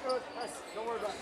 Don't worry about it.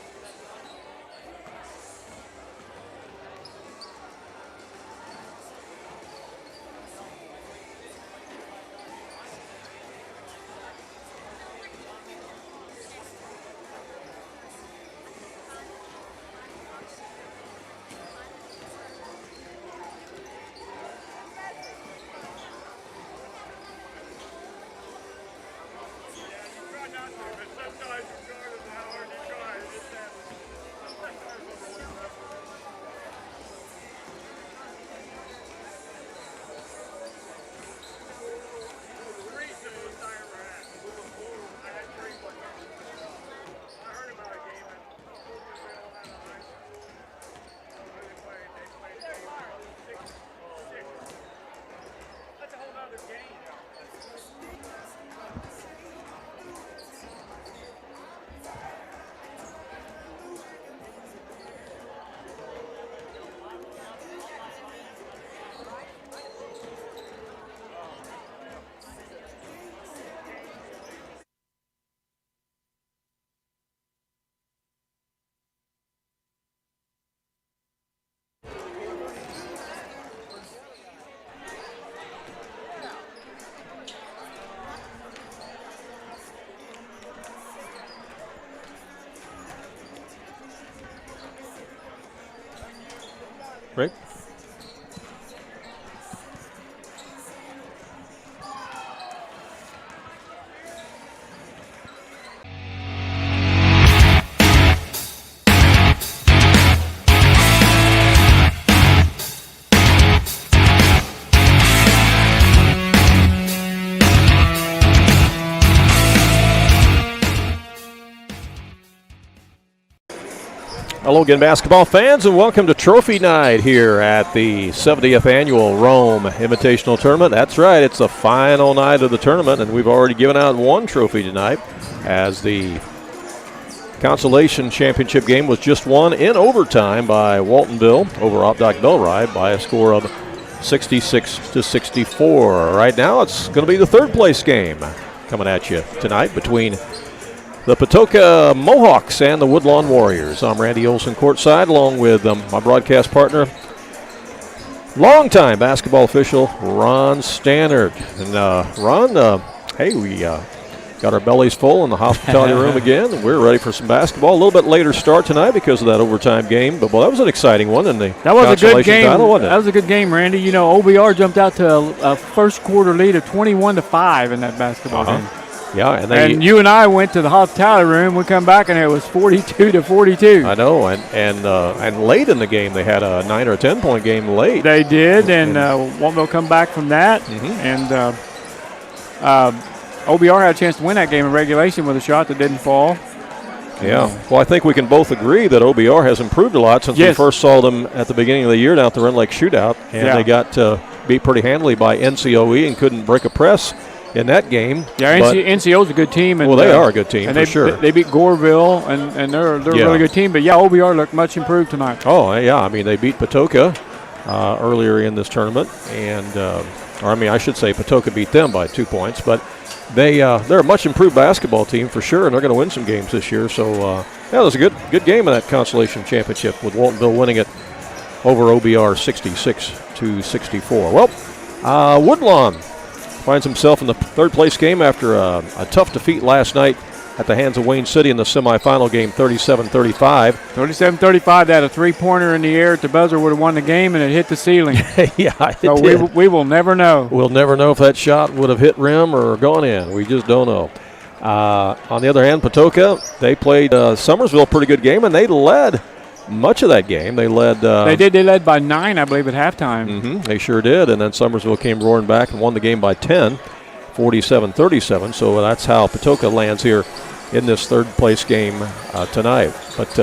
Rick? Hello again, basketball fans, and welcome to Trophy Night here at the 70th Annual Rome Invitational Tournament. That's right, it's the final night of the tournament, and we've already given out one trophy tonight as the consolation championship game was just won in overtime by Waltonville over Opdoc Bellride by a score of 66-64. Right now, it's going to be the third place game coming at you tonight between the Patoka Mohawks and the Woodlawn Warriors. I'm Randy Olson courtside along with my broadcast partner, longtime basketball official Ron Stannard. And Ron, hey, we got our bellies full in the hospitality room again, and we're ready for some basketball. A little bit later start tonight because of that overtime game, but well, that was an exciting one. And that was a good game. That was a good game, Randy. You know, OBR jumped out to a first quarter lead of 21-5 in that basketball game. Yeah, and you and I went to the hospitality room. We come back and it was 42-42. I know, and late in the game they had a 9 or 10 point game late. They did, and Waltonville come back from that, and OBR had a chance to win that game in regulation with a shot that didn't fall. Yeah, well, I think we can both agree that OBR has improved a lot since we first saw them at the beginning of the year down at the Rend Lake Shootout, and they got beat pretty handily by NCOE and couldn't break a press in that game. Yeah, NCO's a good team. And, well, they are a good team for sure. They beat Goreville, and they're a really good team. But, yeah, OBR looked much improved tonight. Oh, yeah. I mean, they beat Patoka earlier in this tournament. And, I should say Patoka beat them by 2 points. But they're a much improved basketball team for sure, and they're going to win some games this year. So, it was a good game in that consolation championship with Waltonville winning it over OBR 66-64. Well, Woodlawn finds himself in the third place game after a tough defeat last night at the hands of Wayne City in the semifinal game, 37-35. 37-35, they had a three-pointer in the air at the buzzer, would have won the game, and it hit the ceiling. Yeah, so we will never know. We'll never know if that shot would have hit rim or gone in. We just don't know. On the other hand, Patoka, they played Summersville a pretty good game, and they led much of that game. They led. They led by 9, I believe, at halftime. They sure did, and then Summersville came roaring back and won the game by 10, 47-37. So that's how Patoka lands here in this third-place game tonight. But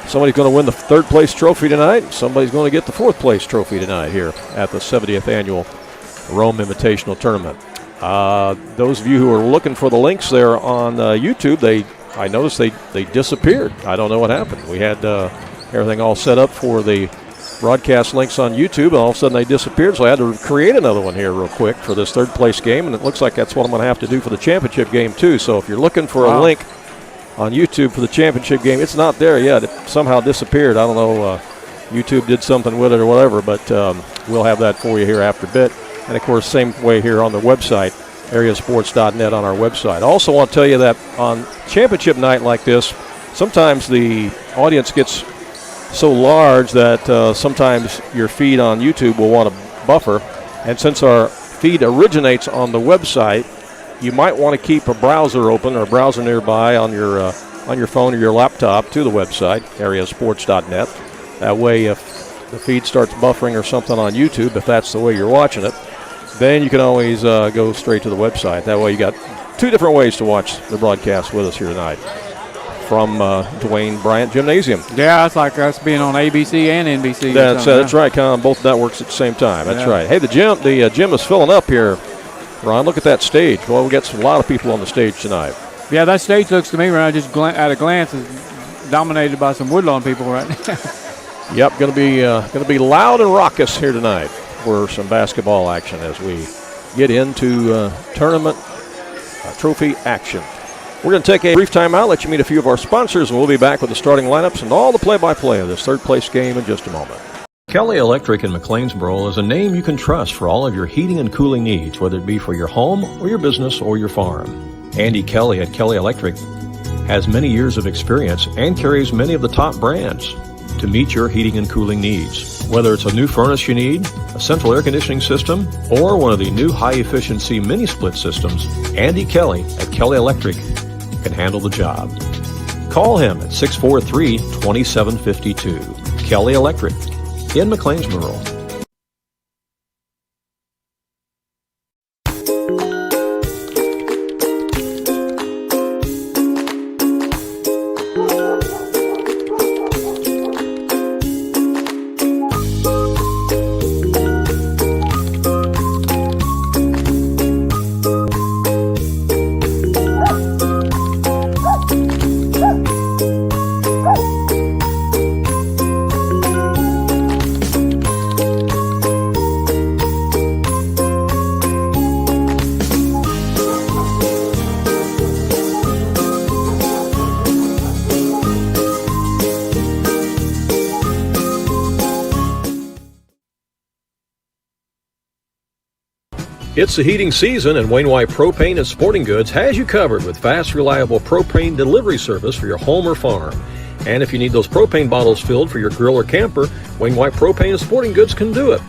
somebody's going to win the third-place trophy tonight. Somebody's going to get the fourth-place trophy tonight here at the 70th Annual Rome Invitational Tournament. Those of you who are looking for the links there on YouTube, I noticed they disappeared. I don't know what happened. We had everything all set up for the broadcast links on YouTube, and all of a sudden they disappeared, so I had to create another one here real quick for this third-place game, and it looks like that's what I'm going to have to do for the championship game, too. So if you're looking for a link on YouTube for the championship game. It's not there yet. It somehow disappeared. I don't know. YouTube did something with it or whatever, but we'll have that for you here after a bit. And, of course, same way here on the website, AreaSports.net on our website. I also want to tell you that on championship night like this, sometimes the audience gets so large that sometimes your feed on YouTube will want to buffer. And since our feed originates on the website, you might want to keep a browser open or a browser nearby on your phone or your laptop to the website, AreaSports.net. That way, if the feed starts buffering or something on YouTube, if that's the way you're watching it, then you can always go straight to the website. That way you got two different ways to watch the broadcast with us here tonight from Dwayne Bryant Gymnasium. Yeah, it's like us being on ABC and NBC. That's right, kind of on both networks at the same time. That's right. Hey, the gym is filling up here. Ron, look at that stage. Well, we got a lot of people on the stage tonight. Yeah, that stage looks to me, Ron, just at a glance, is dominated by some Woodlawn people right now. Yep, going to be loud and raucous here tonight for some basketball action as we get into tournament trophy action. We're going to take a brief timeout, let you meet a few of our sponsors, and we'll be back with the starting lineups and all the play-by-play of this third-place game in just a moment. Kelly Electric in McLeansboro is a name you can trust for all of your heating and cooling needs, whether it be for your home or your business or your farm. Andy Kelly at Kelly Electric has many years of experience and carries many of the top brands to meet your heating and cooling needs. Whether it's a new furnace you need, a central air conditioning system, or one of the new high-efficiency mini-split systems, Andy Kelly at Kelly Electric can handle the job. Call him at 643-2752. Kelly Electric in McLeansboro. It's the heating season, and Wayne White Propane and Sporting Goods has you covered with fast, reliable propane delivery service for your home or farm. And if you need those propane bottles filled for your grill or camper, Wayne White Propane and Sporting Goods can do it.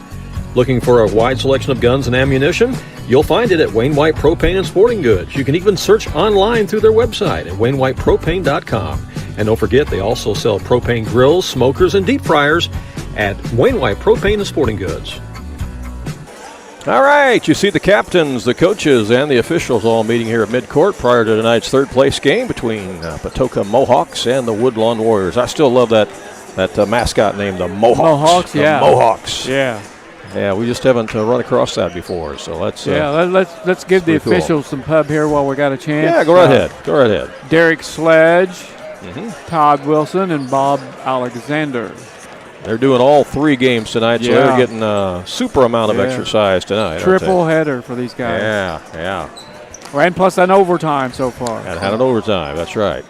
Looking for a wide selection of guns and ammunition? You'll find it at Wayne White Propane and Sporting Goods. You can even search online through their website at WayneWhitePropane.com. And don't forget, they also sell propane grills, smokers, and deep fryers at Wayne White Propane and Sporting Goods. All right, you see the captains, the coaches, and the officials all meeting here at midcourt prior to tonight's third-place game between Patoka Mohawks and the Woodlawn Warriors. I still love that mascot name, the Mohawks. Mohawks, yeah. Mohawks. Yeah. Yeah, we just haven't run across that before, so let's let's give the officials some pub here while we got a chance. Yeah, go right ahead. Go right ahead. Derek Sledge, Todd Wilson, and Bob Alexander. They're doing all three games tonight, so they're getting a super amount of exercise tonight. Triple header for these guys. Yeah. Well, and plus an overtime so far. And had an overtime, that's right.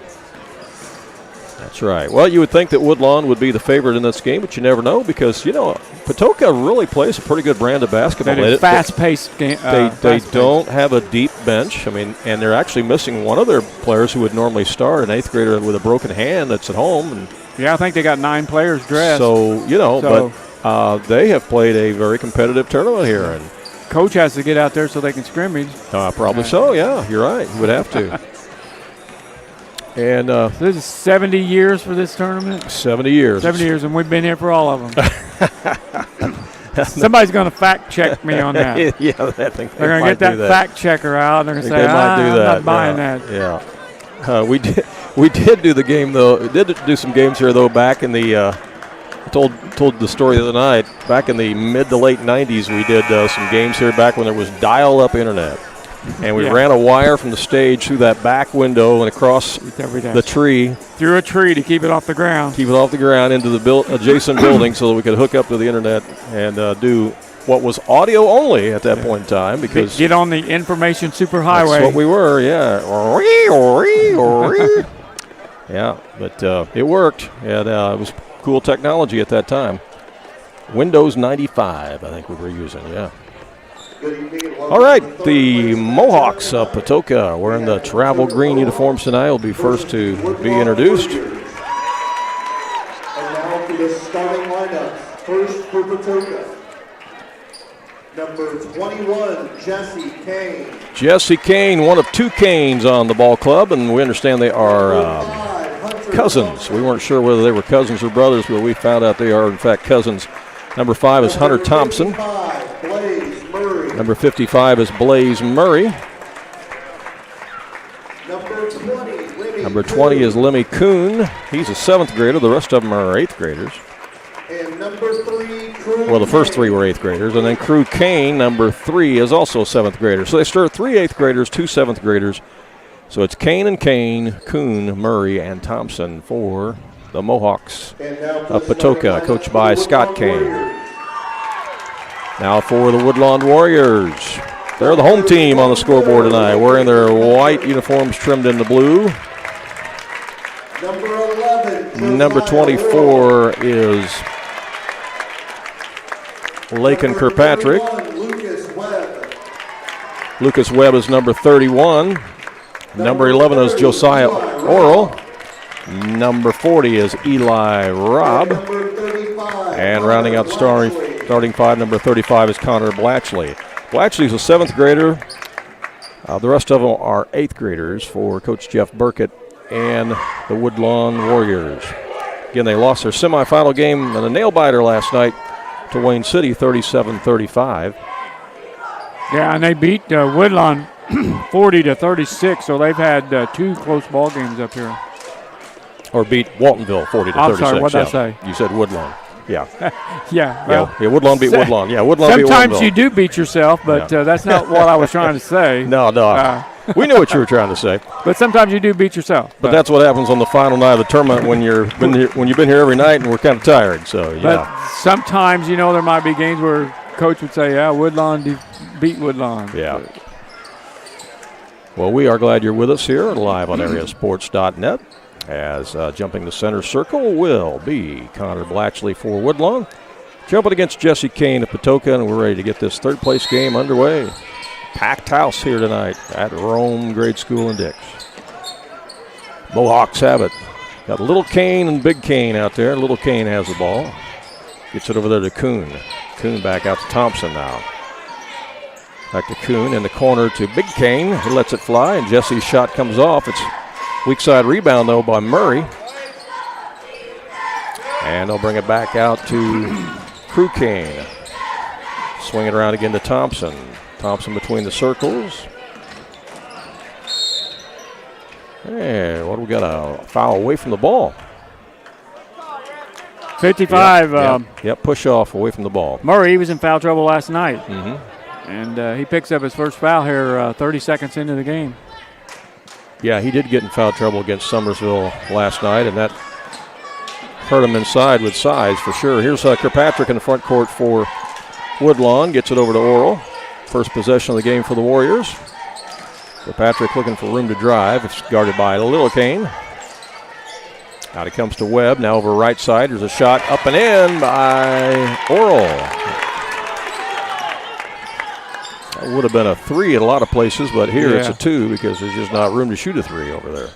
That's right. Well, you would think that Woodlawn would be the favorite in this game, but you never know because, Patoka really plays a pretty good brand of basketball. That is fast-paced game. They don't have a deep bench. And they're actually missing one of their players who would normally start, an eighth grader with a broken hand that's at home. And I think they got 9 players dressed. But they have played a very competitive tournament here. And Coach has to get out there so they can scrimmage. Probably so, yeah. You're right. You would have to. And this is 70 years for this tournament? 70 years. 70 years, and we've been here for all of them. Somebody's going to fact check me on that. Yeah, I think they're going to get that fact checker out. And they're going to say, I'm not buying that. Yeah. We did do the game, though. We did do some games here, though, back in the I told the story the other night. Back in the mid to late 90s, we did some games here back when there was dial-up internet. And we ran a wire from the stage through that back window and across the tree. Through a tree to keep it off the ground. Keep it off the ground into the adjacent building so that we could hook up to the internet and do what was audio only at that point in time. Because get on the information superhighway. That's what we were, yeah. Yeah, but it worked. It was cool technology at that time. Windows 95, I think we were using, yeah. All right, the Mohawks of Patoka wearing the travel green uniforms tonight will be first to be introduced. And now for the starting lineups. First for Patoka, number 21, Jesse Kane. Jesse Kane, one of 2 Kanes on the ball club, and we understand they are cousins. We weren't sure whether they were cousins or brothers, but we found out they are, in fact, cousins. Number 5 is Hunter Thompson. Number 55 is Blaze Murray. Number 20 is Lemmy Kuhn. He's a 7th grader. The rest of them are 8th graders. And number 3, Crew Well, the first 3 were 8th graders. And then Crew Kane, number 3, is also a 7th grader. So they start 3 8th graders, 2 7th graders. So it's Kane and Kane, Kuhn, Murray, and Thompson for the Mohawks of Patoka, coached by Scott Kane. Now for the Woodlawn Warriors. They're the home team on the scoreboard tonight, wearing their white uniforms trimmed in the blue. Number 11. Number 24 is Lakin Kirkpatrick. Lucas Webb is number 31. Number 11 is Josiah Orrell. Number 40 is Eli Robb. And rounding out the starting 5, number 35 is Connor Blatchley. Blatchley's a 7th grader. The rest of them are 8th graders for Coach Jeff Burkett and the Woodlawn Warriors. Again, they lost their semifinal game in a nail-biter last night to Wayne City, 37-35. Yeah, and they beat Woodlawn 40-36, so they've had 2 close ball games up here. Or beat Waltonville 40-36. I'm sorry, what did I say? You said Woodlawn. Yeah. Yeah. Well, yeah, Woodlawn beat Woodlawn. Yeah, Woodlawn beat Waltonville. Sometimes you do beat yourself, but that's not what I was trying to say. No. We knew what you were trying to say. But sometimes you do beat yourself. But that's what happens on the final night of the tournament when you've been here every night and we're kind of tired. So yeah. But sometimes, there might be games where coach would say, "Yeah, Woodlawn beat Woodlawn." Yeah. Well, we are glad you're with us here live on AreaSports.net. As jumping the center circle will be Connor Blatchley for Woodlawn. Jumping against Jesse Kane of Patoka, and we're ready to get this 3rd place game underway. Packed house here tonight at Rome Grade School in Dix. Mohawks have it. Got Little Kane and Big Kane out there. Little Kane has the ball. Gets it over there to Kuhn. Kuhn back out to Thompson now. Back to Kuhn in the corner to Big Kane. He lets it fly, and Jesse's shot comes off. It's weak side rebound, though, by Murray. And they'll bring it back out to Crew Kane. Swing it around again to Thompson. Thompson between the circles. Hey, what do we got? A foul away from the ball. 55. Yep, push off away from the ball. Murray, he was in foul trouble last night. Mm-hmm. And he picks up his first foul here 30 seconds into the game. Yeah, he did get in foul trouble against Summersville last night, and that hurt him inside with size for sure. Here's Kirkpatrick in the front court for Woodlawn. Gets it over to Orrell. First possession of the game for the Warriors. Kirkpatrick looking for room to drive. It's guarded by Little Kane. Out it comes to Webb. Now over right side. There's a shot up and in by Orrell. That would have been a 3 at a lot of places, but here it's a 2 because there's just not room to shoot a 3 over there.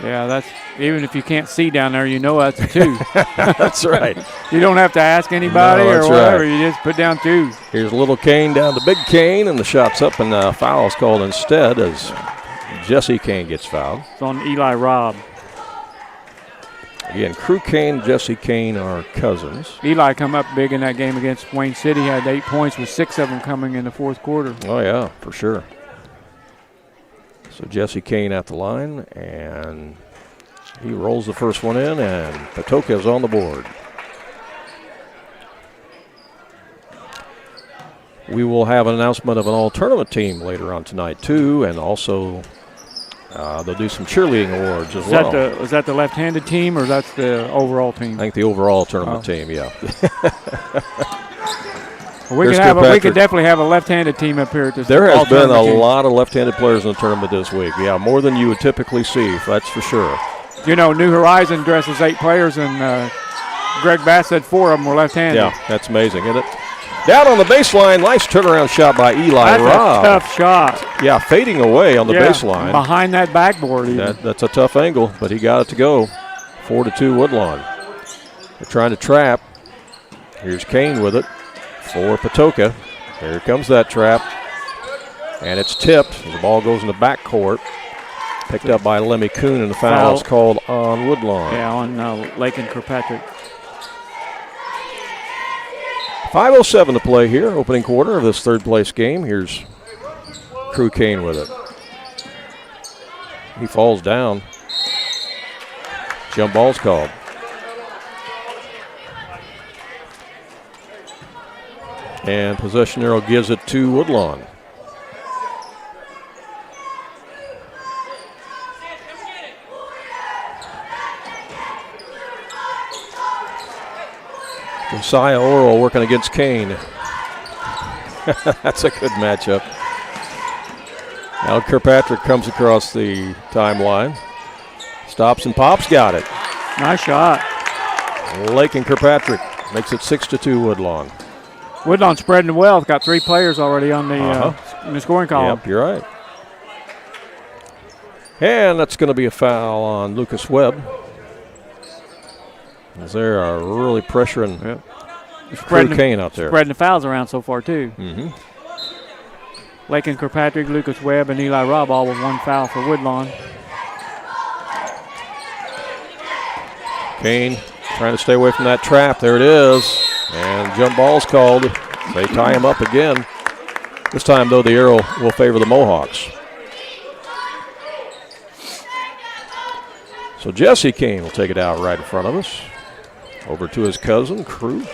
Yeah, that's even if you can't see down there, that's a 2. That's right. You don't have to ask anybody or whatever. Right. You just put down 2. Here's Little Kane down to Big Kane, and the shot's up, and foul is called instead as Jesse Kane gets fouled. It's on Eli Robb. Again, Crew Kane, Jesse Kane are cousins. Eli come up big in that game against Wayne City. Had 8 points with 6 of them coming in the 4th quarter. Oh, yeah, for sure. So Jesse Kane at the line, and he rolls the first one in, and Patoka is on the board. We will have an announcement of an all-tournament team later on tonight, too, and also they'll do some cheerleading awards as well. Is that the left-handed team, or that's the overall team? I think the overall tournament team, yeah. Well, we could definitely have a left-handed team up here at this. There has been a lot of left-handed players in the tournament this week. Yeah, more than you would typically see, that's for sure. You know, New Horizon dresses 8 players, and Greg Bass said 4 of them were left-handed. Yeah, that's amazing, isn't it? Down on the baseline, nice turnaround shot by Eli Robb. That's a tough shot. Yeah, fading away on the baseline. Behind that backboard even. That's a tough angle, but he got it to go. 4-2 Woodlawn. They're trying to trap. Here's Kane with it for Patoka. Here comes that trap. And it's tipped as the ball goes in the backcourt. Picked up by Lemmy Kuhn, and the foul is called on Woodlawn. Yeah, on Lake and Kirkpatrick. 5:07 to play here, opening quarter of this third-place game. Here's Crew Kane with it. He falls down. Jump ball's called. And possession arrow gives it to Woodlawn. Josiah Oral working against Kane. That's a good matchup. Now Kirkpatrick comes across the timeline. Stops and pops, got it. Nice shot. Lake and Kirkpatrick makes it 6-2 Woodlawn. Woodlawn spreading well. Got 3 players already on the in the scoring column. Yep, you're right. And that's going to be a foul on Lucas Webb. As they are really pressuring Crew Kane out there. Spreading the fouls around so far, too. Mm-hmm. Lake and Kirkpatrick, Lucas Webb, and Eli Robb all with 1 foul for Woodlawn. Kane trying to stay away from that trap. There it is. And jump ball's called. They tie him up again. This time, though, the arrow will favor the Mohawks. So Jesse Kane will take it out right in front of us. Over to his cousin, Crew.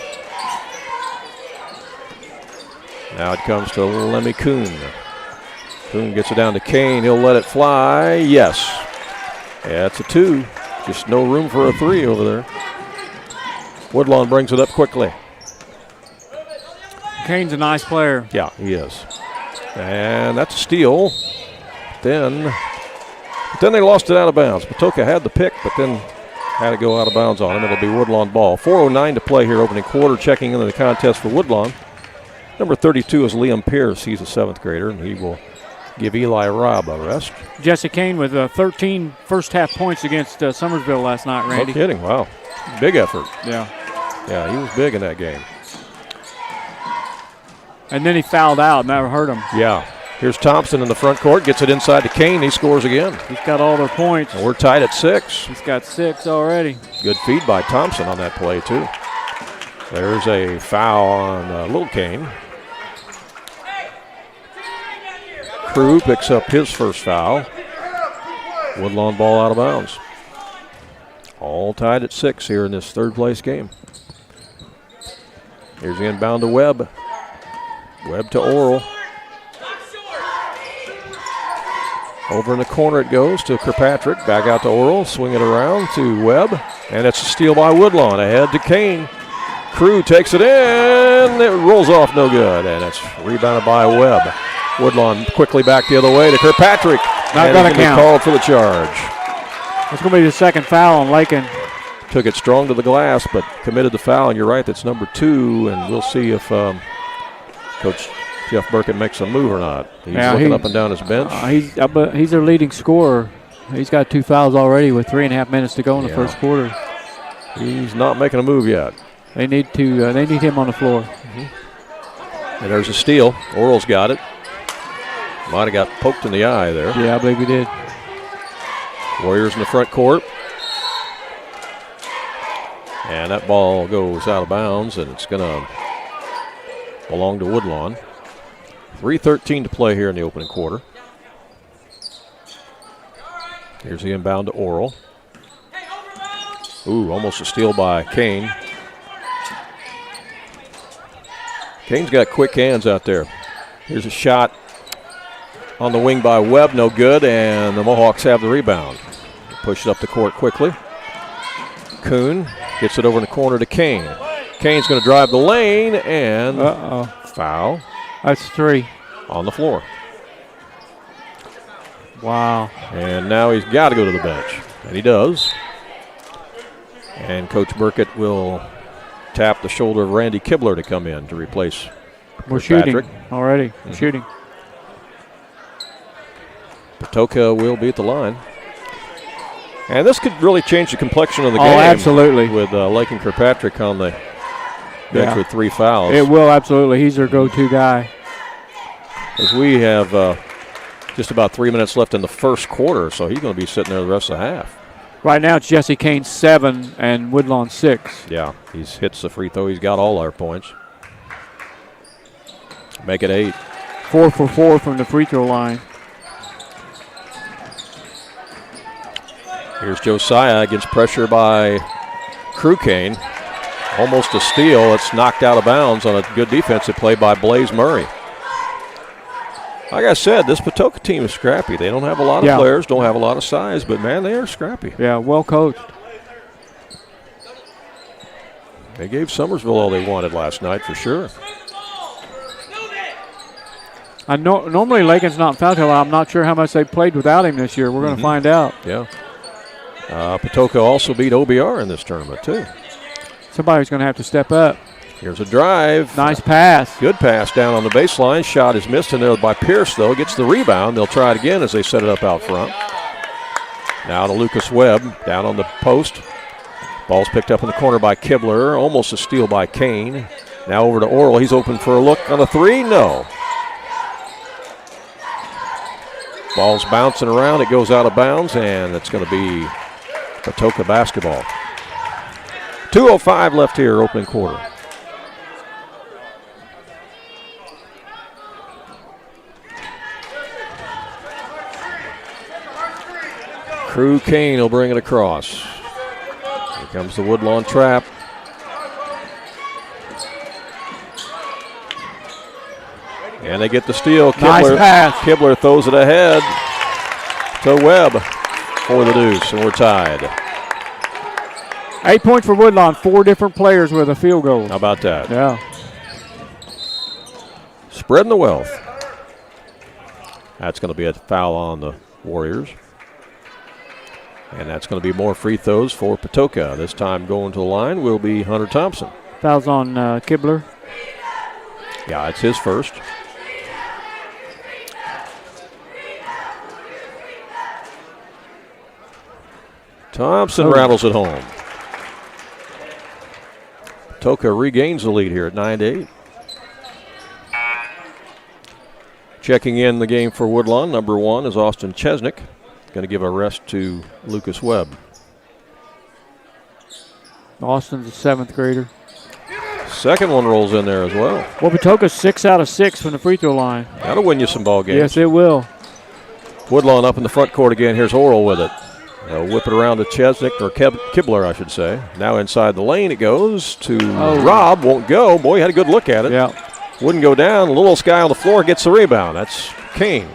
Now it comes to Lemmy Kuhn. Kuhn gets it down to Kane. He'll let it fly. Yes. Yeah, it's a 2. Just no room for a 3 over there. Woodlawn brings it up quickly. Kane's a nice player. Yeah, he is. And that's a steal. Then they lost it out of bounds. Patoka had the pick, but then had to go out of bounds on him. It'll be Woodlawn ball. 4:09 to play here, opening quarter. Checking into the contest for Woodlawn. Number 32 is Liam Pierce. He's a 7th grader, and he will give Eli Robb a rest. Jesse Kane with 13 first-half points against Summersville last night, Randy. No kidding. Wow. Big effort. Yeah. Yeah, he was big in that game. And then he fouled out, and that hurt him. Yeah. Here's Thompson in the front court. Gets it inside to Kane. He scores again. He's got all their points. And we're tied at 6. He's got 6 already. Good feed by Thompson on that play, too. There's a foul on Little Kane. Crew picks up his first foul. Woodlawn ball out of bounds. All tied at 6 here in this third-place game. Here's the inbound to Webb. Webb to Oral. Over in the corner it goes to Kirkpatrick. Back out to Oral. Swing it around to Webb. And it's a steal by Woodlawn. Ahead to Kane. Crew takes it in. It rolls off no good. And it's rebounded by Webb. Woodlawn quickly back the other way to Kirkpatrick. Not going to count. Called for the charge. It's going to be the second foul on Lakin. Took it strong to the glass, but committed the foul. And you're right, that's number 2. And we'll see if Coach Jeff Burkett makes a move or not. He's looking up and down his bench. He's their leading scorer. He's got 2 fouls already with 3.5 minutes to go in the first quarter. He's not making a move yet. They need to. They need him on the floor. Mm-hmm. And there's a steal. Oral's got it. Might have got poked in the eye there. Yeah, I believe he did. Warriors in the front court. And that ball goes out of bounds, and it's going to belong to Woodlawn. 3:13 to play here in the opening quarter. Here's the inbound to Oral. Ooh, almost a steal by Kane. Kane's got quick hands out there. Here's a shot on the wing by Webb, no good, and the Mohawks have the rebound. Push it up the court quickly. Kuhn gets it over in the corner to Kane. Kane's going to drive the lane, and foul. That's 3. On the floor. Wow. And now he's got to go to the bench, and he does. And Coach Burkett will tap the shoulder of Randy Kibler to come in to replace We're shooting Patrick. already. Shooting. Patoka will be at the line. And this could really change the complexion of the Oh, game. absolutely. With Lakin Kirkpatrick on the bench with 3 fouls. It will, absolutely. He's their go-to guy. As we have just about 3 minutes left in the first quarter, so he's going to be sitting there the rest of the half. Right now it's Jesse Kane 7 and Woodlawn 6. Yeah, he hits the free throw. He's got all our points. Make it 8. 4 for 4 from the free throw line. Here's Josiah against pressure by Crew Kane. Almost a steal. It's knocked out of bounds on a good defensive play by Blaze Murray. Like I said, this Patoka team is scrappy. They don't have a lot of players, don't have a lot of size, but, man, they are scrappy. Yeah, well coached. They gave Summersville all they wanted last night for sure. I know normally Lakin's not foul trouble. I'm not sure how much they played without him this year. We're going to find out. Yeah. Patoka also beat OBR in this tournament, too. Somebody's going to have to step up. Here's a drive. Nice pass. Good pass down on the baseline. Shot is missed in there by Pierce, though. Gets the rebound. They'll try it again as they set it up out front. Now to Lucas Webb down on the post. Ball's picked up in the corner by Kibler. Almost a steal by Kane. Now over to Oral. He's open for a look on a 3. No. Ball's bouncing around. It goes out of bounds, and it's going to be Patoka basketball. 2:05 left here, opening quarter. Crew Kane will bring it across. Here comes the Woodlawn trap. And they get the steal. Nice pass. Kibler throws it ahead to Webb for the deuce, and we're tied. 8 points for Woodlawn. 4 different players with a field goal. How about that? Yeah. Spreading the wealth. That's going to be a foul on the Warriors. And that's going to be more free throws for Patoka. This time going to the line will be Hunter Thompson. Fouls on Kibler. Yeah, it's his first. Thompson rattles it home. Patoka regains the lead here at 9-8. Checking in the game for Woodlawn, number 1 is Austin Chesnick. Going to give a rest to Lucas Webb. Austin's a 7th grader. Second one rolls in there as well. Well, Patoka's 6 out of 6 from the free throw line. That'll win you some ball games. Yes, it will. Woodlawn up in the front court again. Here's Oral with it. They'll whip it around to Chesnick, or Kibler, I should say. Now inside the lane it goes to Rob. Won't go. Boy, he had a good look at it. Yeah. Wouldn't go down. Little guy on the floor gets the rebound. That's Kane.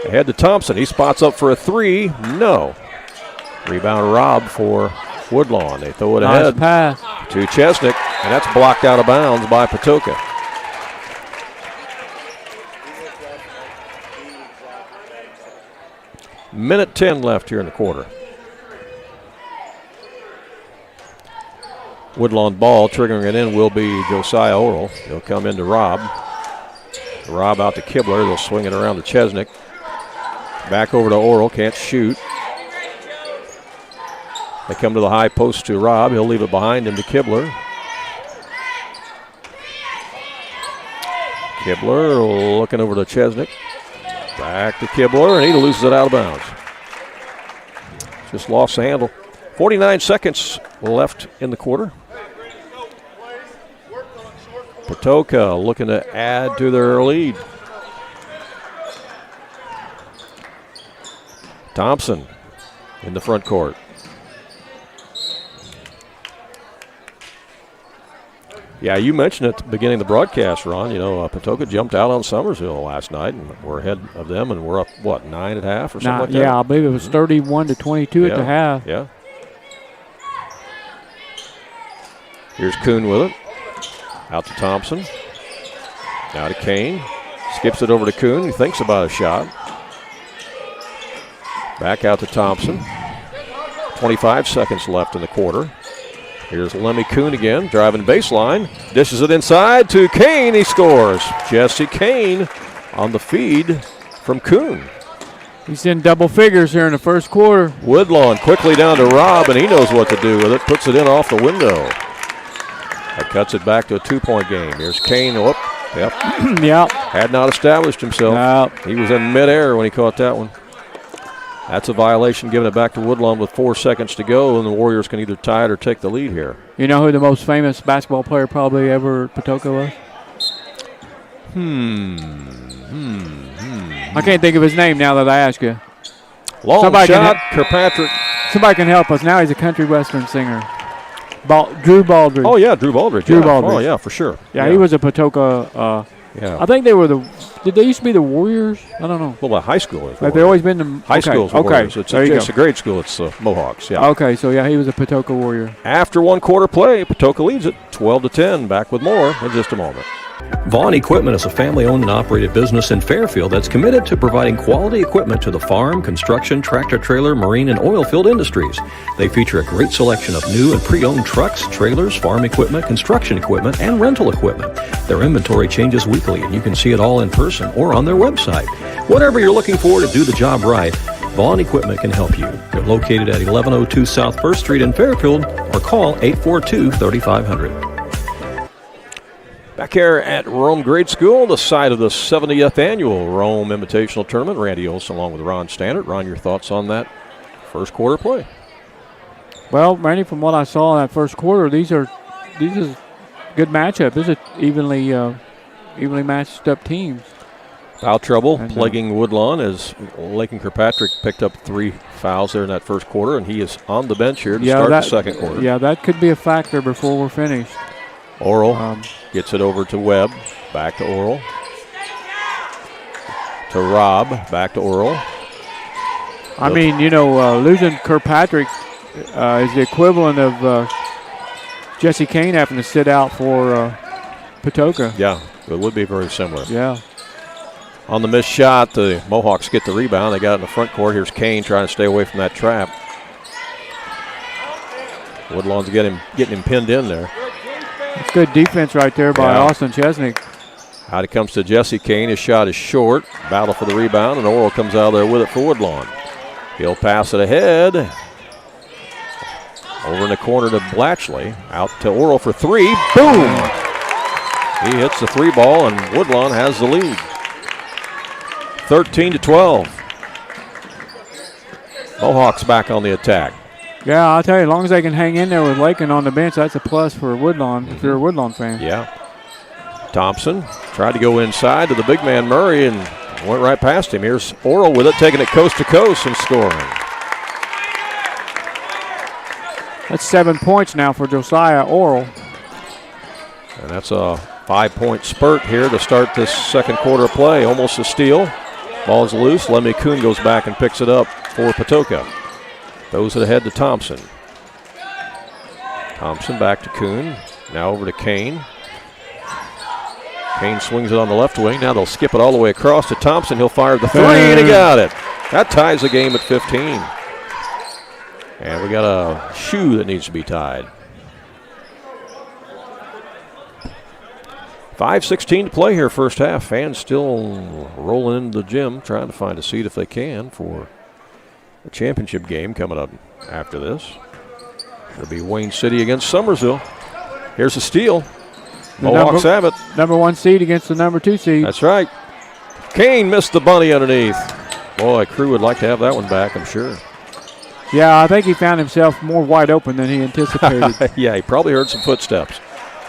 Ahead to Thompson. He spots up for a 3. No. Rebound Rob for Woodlawn. They throw it ahead pass to Chesnick, and that's blocked out of bounds by Patoka. Minute 10 left here in the quarter. Woodlawn ball, triggering it in will be Josiah Oral. He'll come into Rob. Rob out to Kibler. They'll swing it around to Chesnick. Back over to Oral, can't shoot. They come to the high post to Rob. He'll leave it behind him to Kibler. Kibler looking over to Chesnick. Back to Kibler, and he loses it out of bounds. Just lost the handle. 49 seconds left in the quarter. Patoka looking to add to their lead. Thompson in the front court. Yeah, you mentioned at the beginning of the broadcast, Ron, Patoka jumped out on Summersville last night, and we're ahead of them, and we're up, 9 at half or something like that? Yeah, I believe it was 31-22 at the half. Yeah. Here's Kuhn with it. Out to Thompson. Now to Kane. Skips it over to Kuhn. He thinks about a shot. Back out to Thompson. 25 seconds left in the quarter. Here's Lemmy Kuhn again, driving baseline. Dishes it inside to Kane. He scores. Jesse Kane on the feed from Kuhn. He's in double figures here in the first quarter. Woodlawn quickly down to Robb, and he knows what to do with it. Puts it in off the window. That cuts it back to a 2-point game. Here's Kane. Whoop. Yep. Yep. Had not established himself. Yep. He was in midair when he caught that one. That's a violation, giving it back to Woodlawn with 4 seconds to go, and the Warriors can either tie it or take the lead here. You know who the most famous basketball player probably ever at Patoka was? I can't think of his name now that I ask you. Long shot, Kirkpatrick. Somebody can help us. Now he's a country western singer. Drew Baldridge. Oh, yeah, Drew Baldridge. Drew Baldridge. Oh, yeah, for sure. Yeah, he was a Patoka. Yeah. I think they were did they used to be the Warriors? I don't know. Well, high school. Have they always been the high schools? Okay, It's a grade school. It's Mohawks. Yeah. Okay, so yeah, he was a Patoka Warrior. After 1 quarter play, Patoka leads it 12-10. Back with more in just a moment. Vaughn Equipment is a family-owned and operated business in Fairfield that's committed to providing quality equipment to the farm, construction, tractor-trailer, marine, and oil field industries. They feature a great selection of new and pre-owned trucks, trailers, farm equipment, construction equipment, and rental equipment. Their inventory changes weekly, and you can see it all in person or on their website. Whatever you're looking for to do the job right, Vaughn Equipment can help you. They're located at 1102 South 1st Street in Fairfield, or call 842-3500. Back here at Rome Grade School, the site of the 70th annual Rome Invitational Tournament. Randy Olson along with Ron Stannard. Ron, your thoughts on that first quarter play? Well, Randy, from what I saw in that first quarter, these is good matchup. These are evenly matched up teams. Foul trouble plaguing Woodlawn as Lakin Kirkpatrick picked up 3 fouls there in that first quarter, and he is on the bench here to start the second quarter. Yeah, that could be a factor before we're finished. Oral gets it over to Webb. Back to Oral. To Robb. Back to Oral. I mean, losing Kirkpatrick is the equivalent of Jesse Kane having to sit out for Patoka. Yeah, it would be very similar. Yeah. On the missed shot, the Mohawks get the rebound. They got it in the front court. Here's Kane trying to stay away from that trap. Woodlawn's getting him pinned in there. It's good defense right there by Austin Chesnick. Out it comes to Jesse Kane. His shot is short. Battle for the rebound, and Oral comes out of there with it for Woodlawn. He'll pass it ahead. Over in the corner to Blatchley. Out to Oral for 3. Boom! He hits the 3 ball, and Woodlawn has the lead. 13-12. Mohawks back on the attack. Yeah, I'll tell you, as long as they can hang in there with Lakin on the bench, that's a plus for Woodlawn, if you're a Woodlawn fan. Yeah. Thompson tried to go inside to the big man Murray and went right past him. Here's Oral with it, taking it coast to coast and scoring. That's 7 points now for Josiah Oral. And that's a 5-point spurt here to start this second quarter of play. Almost a steal. Ball's loose. Lemmy Kuhn goes back and picks it up for Patoka. Throws it ahead to Thompson. Thompson back to Kuhn. Now over to Kane. Kane swings it on the left wing. Now they'll skip it all the way across to Thompson. He'll fire the 3, and he got it. That ties the game at 15. And we got a shoe that needs to be tied. 5:16 to play here, first half. Fans still rolling into the gym, trying to find a seat if they can for a championship game coming up after this. It'll be Wayne City against Summersville. Here's a steal. Mohawks have it. Number 1 seed against the number 2 seed. That's right. Kane missed the bunny underneath. Boy, Crew would like to have that one back, I'm sure. Yeah, I think he found himself more wide open than he anticipated. Yeah, he probably heard some footsteps.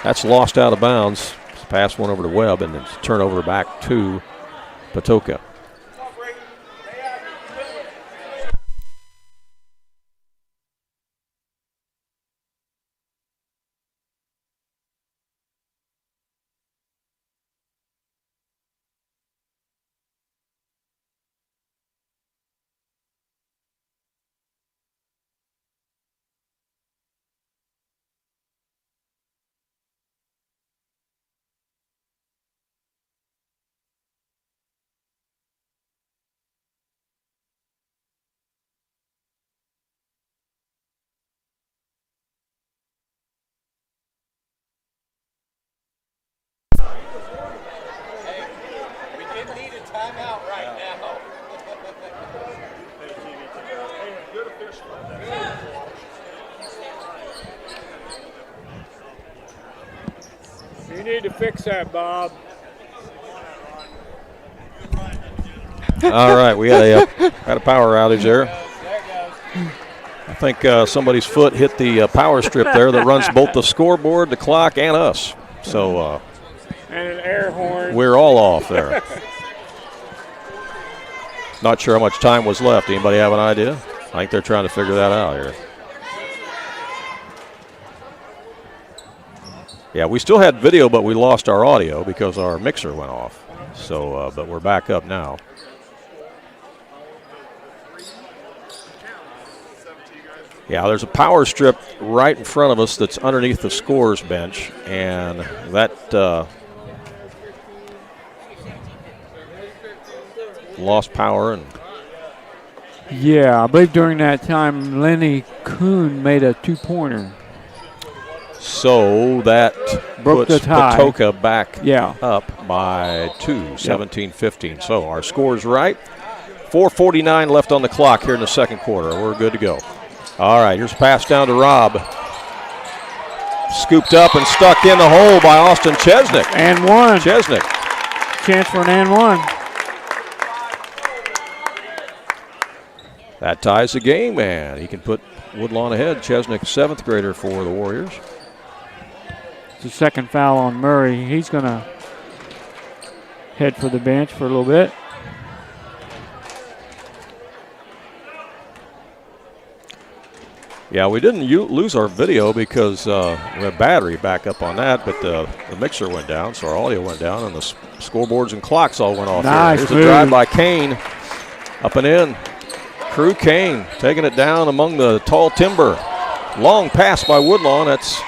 That's lost out of bounds. Pass one over to Webb, and it's turnover back to Patoka. You need to fix that, Bob. All right, we had a power outage there. I think somebody's foot hit the power strip there that runs both the scoreboard, the clock, and us. So and an air horn. We're all off there. Not sure how much time was left. Anybody have an idea? I think they're trying to figure that out here. Yeah, we still had video, but we lost our audio because our mixer went off. So, but we're back up now. Yeah, there's a power strip right in front of us that's underneath the scorer's bench, and that lost power. And yeah, I believe during that time, Lenny Kuhn made a 2-pointer. So that Broke puts the tie. Patoka back Yeah. up by 2, 17-15. So our score's right. 4:49 left on the clock here in the second quarter. We're good to go. All right, here's a pass down to Rob. Scooped up and stuck in the hole by Austin Chesnick. And one. Chesnick. Chance for an and one. That ties the game, and he can put Woodlawn ahead. Chesnick, 7th grader for the Warriors. It's the second foul on Murray. He's going to head for the bench for a little bit. Yeah, we didn't lose our video because we have battery back up on that, but the mixer went down, so our audio went down, and the scoreboards and clocks all went off. Nice Here's move. a drive by Kane, up and in. Crew Kane taking it down among the tall timber. Long pass by Woodlawn. That's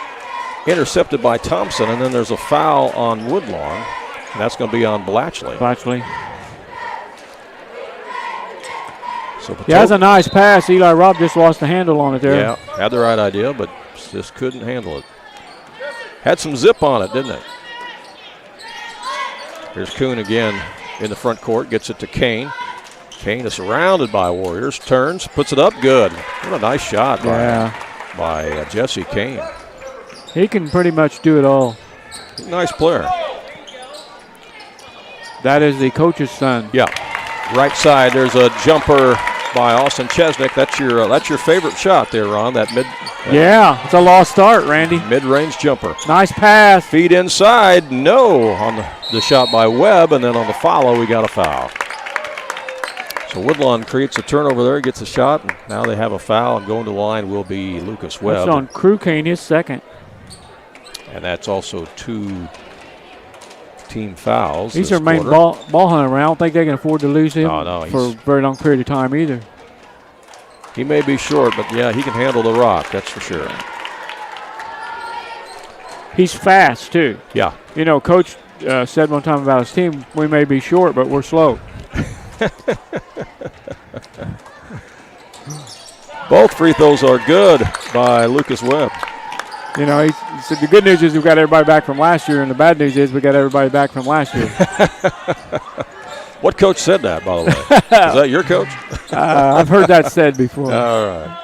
intercepted by Thompson, and then there's a foul on Woodlawn, and that's going to be on Blatchley. So Yeah, that's a nice pass. Eli Robb just lost the handle on it there. Yeah, had the right idea, but just couldn't handle it. Had some zip on it, didn't it? Here's Kuhn again in the front court, gets it to Kane. Kane is surrounded by Warriors, turns, puts it up, good. What a nice shot by Jesse Kane. He can pretty much do it all. Nice player. That is the coach's son. Yeah. Right side, there's a jumper by Austin Chesnick. That's your favorite shot there, Ron. That yeah, it's a lost start, Randy. Mid-range jumper. Nice pass. Feed inside, no on the shot by Webb, and then on the follow, we got a foul. So Woodlawn creates a turnover there, gets a shot, and now they have a foul, and going to the line will be Lucas Webb. That's on Crew Kane, his second. And that's also 2 team fouls. He's their main ball hunter. I don't think they can afford to lose him for a very long period of time either. He may be short, but yeah, he can handle the rock, that's for sure. He's fast too. Yeah. You know, Coach said one time about his team, we may be short, but we're slow. Both free throws are good by Lucas Webb. You know, he said the good news is we've got everybody back from last year, and the bad news is we got everybody back from last year. What coach said that, by the way? Is that your coach? I've heard that said before. All right.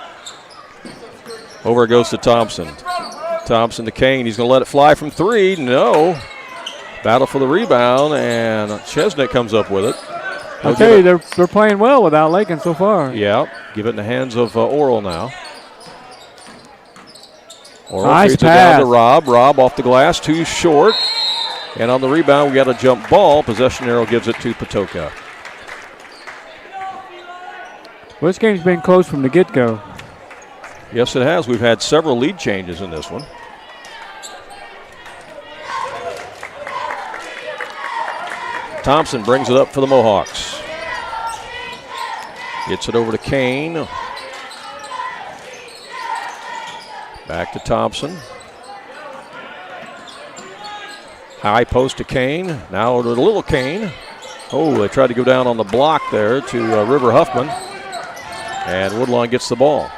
Over it goes to Thompson. Thompson to Kane. He's going to let it fly from 3. No. Battle for the rebound, and Chesnick comes up with it. I'll tell you, they're playing well without Lakin so far. Yeah. Give it in the hands of Oral now. Oral nice feeds pass. it down to Rob. Rob off the glass, too short. And on the rebound, we got a jump ball. Possession arrow gives it to Patoka. Well, this game's been close from the get-go. Yes, it has. We've had several lead changes in this one. Thompson brings it up for the Mohawks. Gets it over to Kane. Back to Thompson. High post to Kane. Now to Little Kane. Oh, they tried to go down on the block there to River Huffman. And Woodlawn gets the ball.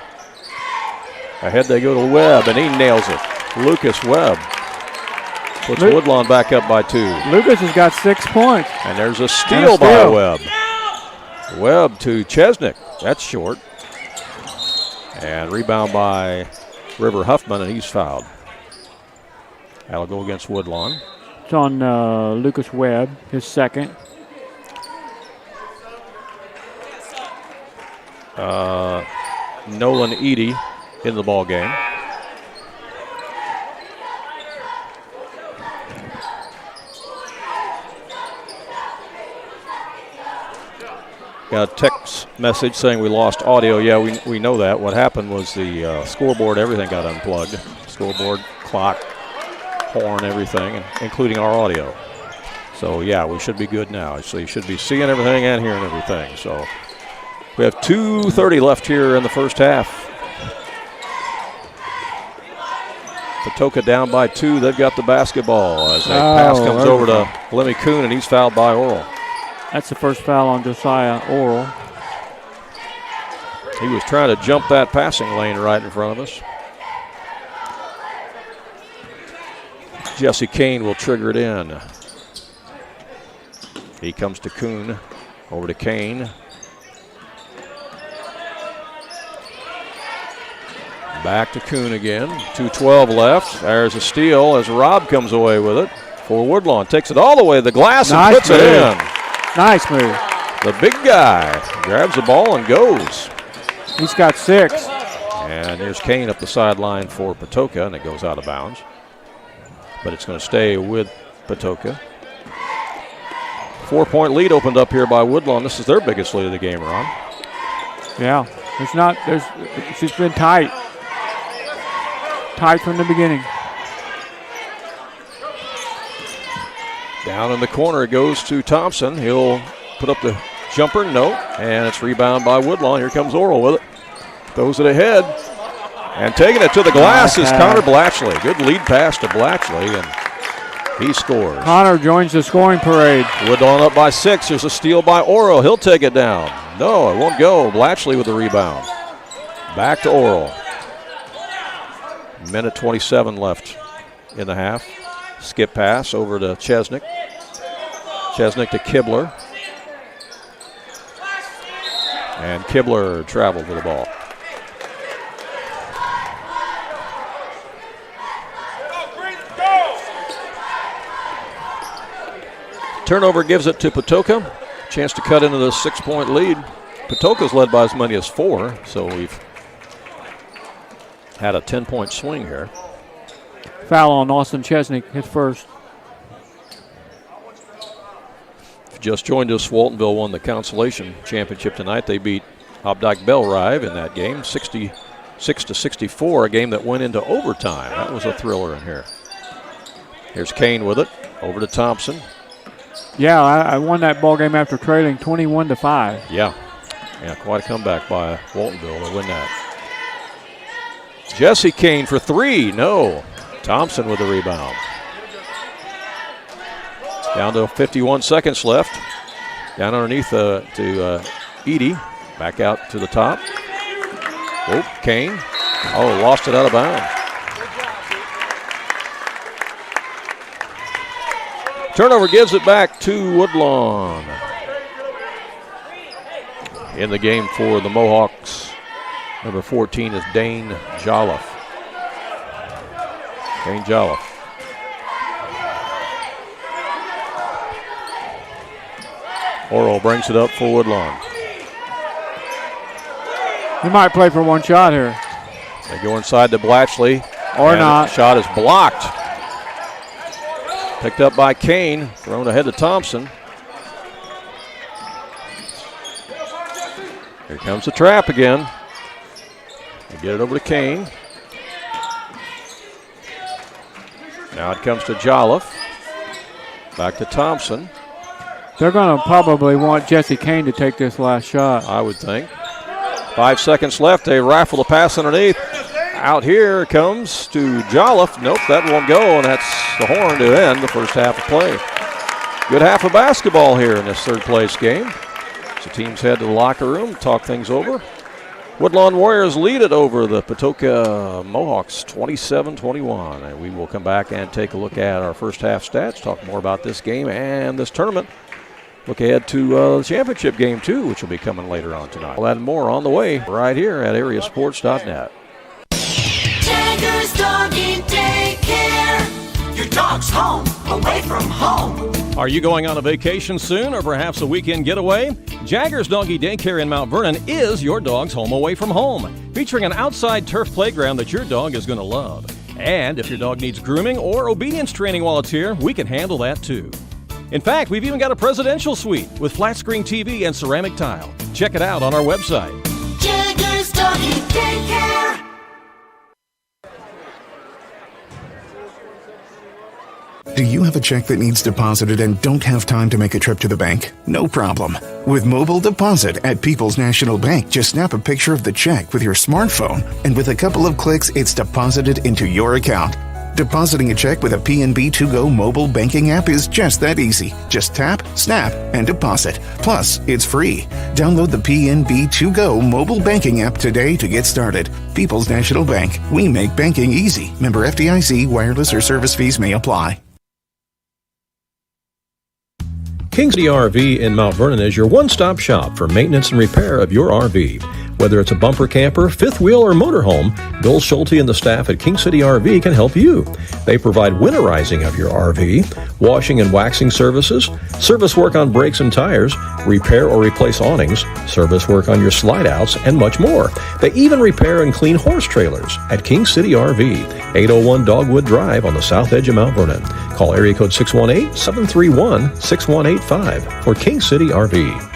Ahead they go to Webb, and he nails it. Lucas Webb puts Woodlawn back up by 2. Lucas has got 6 points. And there's a steal by Webb. Webb to Chesnick. That's short. And rebound by River Huffman, and he's fouled. That'll go against Woodlawn. It's on Lucas Webb, his second. Nolan Eady in the ball game. Got a text message saying we lost audio. Yeah, we know that. What happened was the scoreboard, everything got unplugged. Scoreboard, clock, horn, everything, including our audio. So, yeah, we should be good now. So you should be seeing everything and hearing everything. So we have 2:30 left here in the first half. Patoka down by 2. They've got the basketball as a pass comes over to Lemmy Kuhn, and he's fouled by Oral. That's the first foul on Josiah Oral. He was trying to jump that passing lane right in front of us. Jesse Kane will trigger it in. He comes to Kuhn, over to Kane. Back to Kuhn again. 2:12 left. There's a steal as Robb comes away with it for Woodlawn. Takes it all the way to the glass and puts it in. Nice move. The big guy grabs the ball and goes. He's got 6. And there's Kane up the sideline for Patoka, and it goes out of bounds. But it's going to stay with Patoka. 4-point lead opened up here by Woodlawn. This is their biggest lead of the game, Ron. Yeah, it's just been tight. Tight from the beginning. Down in the corner it goes to Thompson. He'll put up the jumper, no, and it's rebound by Woodlawn. Here comes Oral with it. Throws it ahead. And taking it to the glass is Connor Blatchley. Good lead pass to Blatchley, and he scores. Connor joins the scoring parade. Woodlawn up by 6. There's a steal by Oral. He'll take it down. No, it won't go. Blatchley with the rebound. Back to Oral. Minute 27 left in the half. Skip pass over to Chesnick. Chesnick to Kibler. And Kibler traveled with the ball. Turnover gives it to Patoka. Chance to cut into the 6-point lead. Patoka's led by as many as 4, so we've had a 10-point swing here. Foul on Austin Chesnick, his first. If you just joined us, Waltonville won the consolation championship tonight. They beat Opdyke Bellrive in that game, 66-64, a game that went into overtime. That was a thriller in here. Here's Kane with it, over to Thompson. Yeah, I won that ball game after trailing 21-5. Yeah, quite a comeback by Waltonville to win that. Jesse Kane for 3, no. Thompson with the rebound. Down to 51 seconds left. Down underneath to Eady. Back out to the top. Oh, Kane. Oh, lost it out of bounds. Turnover gives it back to Woodlawn. In the game for the Mohawks, number 14 is Dane Jolliffe. Dane Jolliffe. Oral brings it up for Woodlawn. He might play for one shot here. They go inside to Blatchley. Or not. The shot is blocked. Picked up by Kane, thrown ahead to Thompson. Here comes the trap again. They get it over to Kane. Now it comes to Jolliffe. Back to Thompson. They're going to probably want Jesse Kane to take this last shot. I would think. 5 seconds left. They rifle the pass underneath. Out here comes to Jolliffe. Nope, that won't go, and that's the horn to end the first half of play. Good half of basketball here in this third place game. So teams head to the locker room, talk things over. Woodlawn Warriors lead it over the Patoka Mohawks 27-21. And we will come back and take a look at our first half stats, talk more about this game and this tournament. Look ahead to the championship game, too, which will be coming later on tonight. We'll add more on the way right here at AreaSports.net. Jagger's Dog and Daycare, your dog's home, away from home. Are you going on a vacation soon or perhaps a weekend getaway? Jagger's Doggy Daycare in Mount Vernon is your dog's home away from home, featuring an outside turf playground that your dog is going to love. And if your dog needs grooming or obedience training while it's here, we can handle that too. In fact, we've even got a presidential suite with flat screen TV and ceramic tile. Check it out on our website. Jagger's Doggy Daycare. Do you have a check that needs deposited and don't have time to make a trip to the bank? No problem. With Mobile Deposit at People's National Bank, just snap a picture of the check with your smartphone, and with a couple of clicks, it's deposited into your account. Depositing a check with a PNB To-Go mobile banking app is just that easy. Just tap, snap, and deposit. Plus, it's free. Download the PNB To-Go mobile banking app today to get started. People's National Bank. We make banking easy. Member FDIC. Wireless or service fees may apply. King City RV in Mount Vernon is your one-stop shop for maintenance and repair of your RV. Whether it's a bumper camper, fifth wheel, or motorhome, Bill Schulte and the staff at King City RV can help you. They provide winterizing of your RV, washing and waxing services, service work on brakes and tires, repair or replace awnings, service work on your slide-outs, and much more. They even repair and clean horse trailers at King City RV, 801 Dogwood Drive on the south edge of Mount Vernon. Call area code 618-731-6185 for King City RV.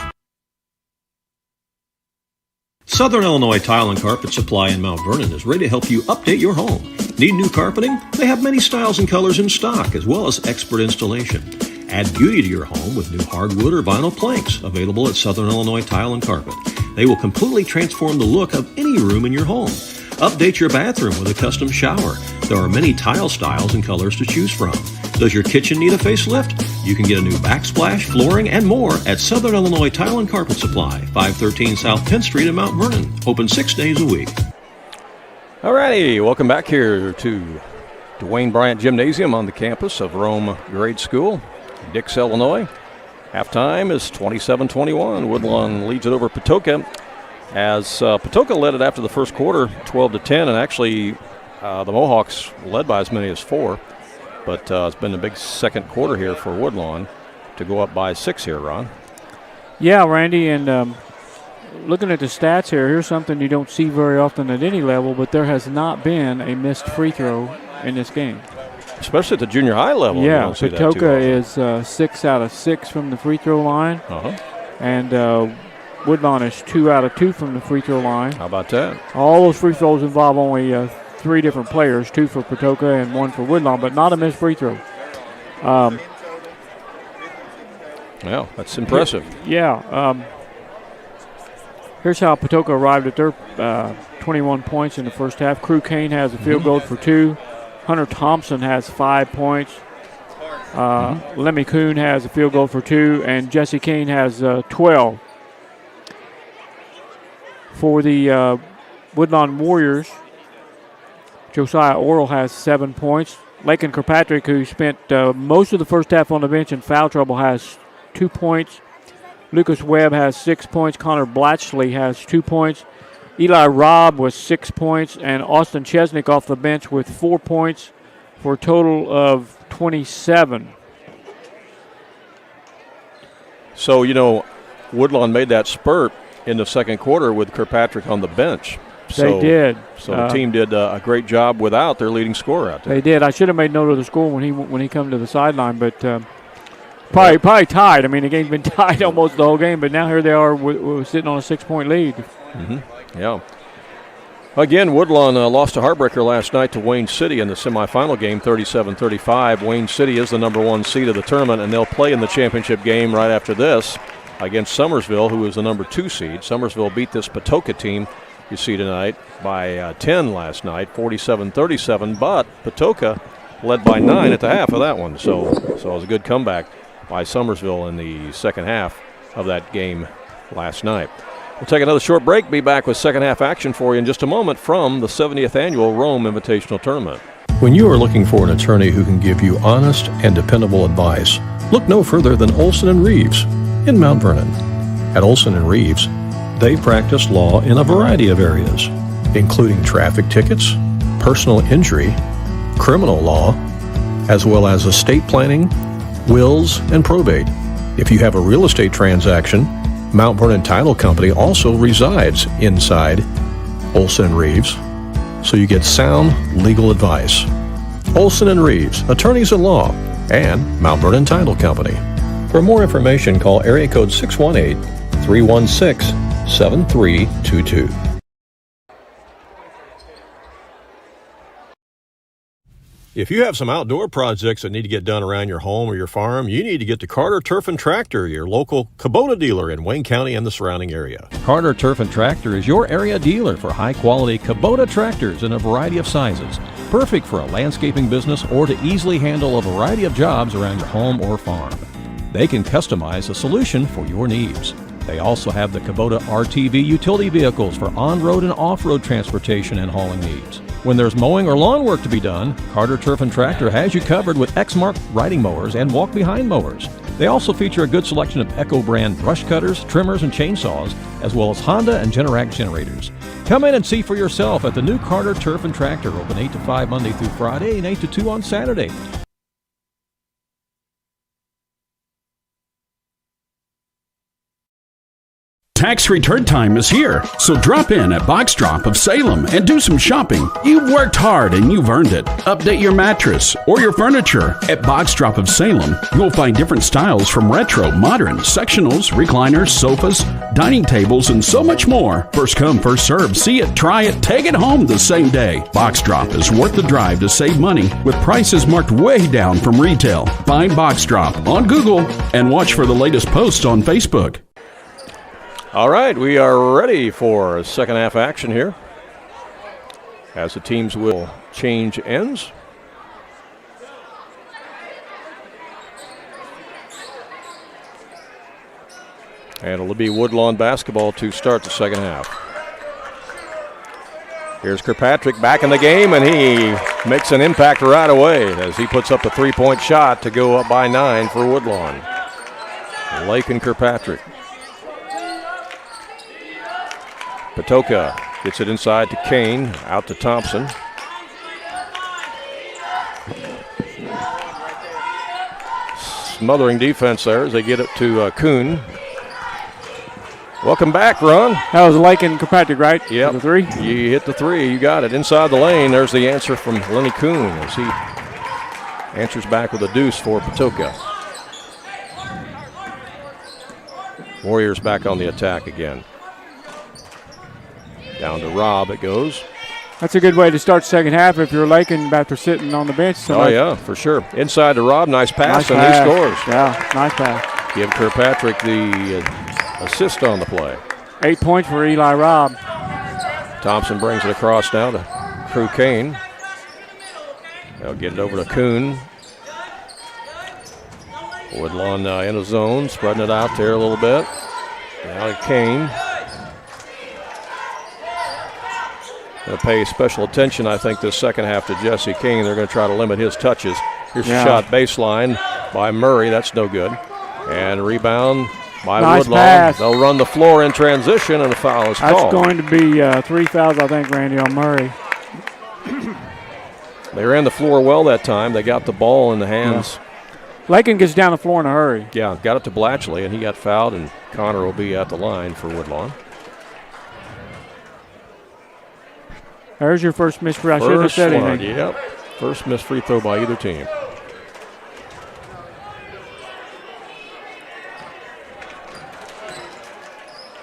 Southern Illinois Tile and Carpet Supply in Mount Vernon is ready to help you update your home. Need new carpeting? They have many styles and colors in stock, as well as expert installation. Add beauty to your home with new hardwood or vinyl planks available at Southern Illinois Tile and Carpet. They will completely transform the look of any room in your home. Update your bathroom with a custom shower. There are many tile styles and colors to choose from. Does your kitchen need a facelift? You can get a new backsplash, flooring, and more at Southern Illinois Tile and Carpet Supply, 513 South 10th Street in Mount Vernon. Open 6 days a week. All righty, welcome back here to Dwayne Bryant Gymnasium on the campus of Rome Grade School, Dix, Illinois. Halftime is 27-21. Woodlawn leads it over Patoka, as Patoka led it after the first quarter, 12-10, and actually the Mohawks led by as many as 4. But it's been a big second quarter here for Woodlawn to go up by 6 here, Ron. Yeah, Randy, and looking at the stats here, here's something you don't see very often at any level, but there has not been a missed free throw in this game. Especially at the junior high level. Yeah, Patoka is 6 out of 6 from the free throw line. And Woodlawn is 2 out of 2 from the free throw line. How about that? All those free throws involve only 3 different players, 2 for Patoka and 1 for Woodlawn, but not a missed free throw. Well, that's impressive. Yeah. Here's how Patoka arrived at their 21 points in the first half. Crew Kane has a field goal for 2. Hunter Thompson has 5 points. Lemmy Kuhn has a field goal for 2, and Jesse Kane has 12. For the Woodlawn Warriors, Josiah Orrell has 7 points. Lakin Kirkpatrick, who spent most of the first half on the bench in foul trouble, has 2 points. Lucas Webb has 6 points. Connor Blatchley has 2 points. Eli Robb with 6 points. And Austin Chesnick off the bench with 4 points for a total of 27. So, Woodlawn made that spurt in the second quarter with Kirkpatrick on the bench. They did. So the team did a great job without their leading scorer out there. They did. I should have made note of the score when he come to the sideline, but probably tied. I mean, the game's been tied almost the whole game, but now here they are sitting on a 6-point lead. Yeah. Again, Woodlawn lost a heartbreaker last night to Wayne City in the semifinal game, 37-35. Wayne City is the number 1 seed of the tournament, and they'll play in the championship game right after this against Summersville, who is the number 2 seed. Summersville beat this Patoka team you see tonight by 10 last night, 47-37, but Patoka led by 9 at the half of that one. So it was a good comeback by Summersville in the second half of that game last night. We'll take another short break, be back with second half action for you in just a moment from the 70th Annual Rome Invitational Tournament. When you are looking for an attorney who can give you honest and dependable advice, look no further than Olson & Reeves in Mount Vernon. At Olson & Reeves, they practice law in a variety of areas, including traffic tickets, personal injury, criminal law, as well as estate planning, wills, and probate. If you have a real estate transaction, Mount Vernon Title Company also resides inside Olson & Reeves, so you get sound legal advice. Olson & Reeves, attorneys at law, and Mount Vernon Title Company. For more information, call area code 618-316-7322. If you have some outdoor projects that need to get done around your home or your farm, you need to get to Carter Turf and Tractor, your local Kubota dealer in Wayne County and the surrounding area. Carter Turf and Tractor is your area dealer for high-quality Kubota tractors in a variety of sizes, perfect for a landscaping business or to easily handle a variety of jobs around your home or farm. They can customize a solution for your needs. They also have the Kubota RTV utility vehicles for on-road and off-road transportation and hauling needs. When there's mowing or lawn work to be done, Carter Turf and Tractor has you covered with Exmark riding mowers and walk-behind mowers. They also feature a good selection of Echo brand brush cutters, trimmers, and chainsaws, as well as Honda and Generac generators. Come in and see for yourself at the new Carter Turf and Tractor, open 8 to 5 Monday through Friday and 8 to 2 on Saturday. Tax return time is here, so drop in at Box Drop of Salem and do some shopping. You've worked hard and you've earned it. Update your mattress or your furniture. At Box Drop of Salem, you'll find different styles from retro, modern, sectionals, recliners, sofas, dining tables, and so much more. First come, first serve. See it, try it, take it home the same day. Box Drop is worth the drive to save money with prices marked way down from retail. Find Box Drop on Google and watch for the latest posts on Facebook. All right, we are ready for second half action here as the teams will change ends. And it'll be Woodlawn basketball to start the second half. Here's Kirkpatrick back in the game, and he makes an impact right away as he puts up a three-point shot to go up by 9 for Woodlawn. Lake and Kirkpatrick. Patoka gets it inside to Kane, out to Thompson. Smothering defense there as they get it to Kuhn. Welcome back, Ron. That was Lake and Kirkpatrick, right? Yep. The three? You hit the three. You got it. Inside the lane, there's the answer from Lenny Kuhn as he answers back with a deuce for Patoka. Warriors back on the attack again. Down to Rob it goes. That's a good way to start second half if you're Lakin after sitting on the bench. Oh, yeah, for sure. Inside to Rob, nice pass, and he scores. Yeah, nice pass. Give Kirkpatrick the assist on the play. 8 points for Eli Robb. Thompson brings it across now to Crew Kane. They'll get it over to Kuhn. Woodlawn in a zone, spreading it out there a little bit. Now to Kane. Going to pay special attention, I think, this second half to Jesse King. They're going to try to limit his touches. Here's a shot baseline by Murray. That's no good. And rebound by Woodlawn. Pass. They'll run the floor in transition, and a foul is called. That's going to be 3 fouls, I think, Randy, on Murray. They ran the floor well that time. They got the ball in the hands. Yeah. Lakin gets down the floor in a hurry. Yeah, got it to Blatchley, and he got fouled, and Connor will be at the line for Woodlawn. There's your first missed free. I shouldn't have said anything. Yep. First missed free throw by either team.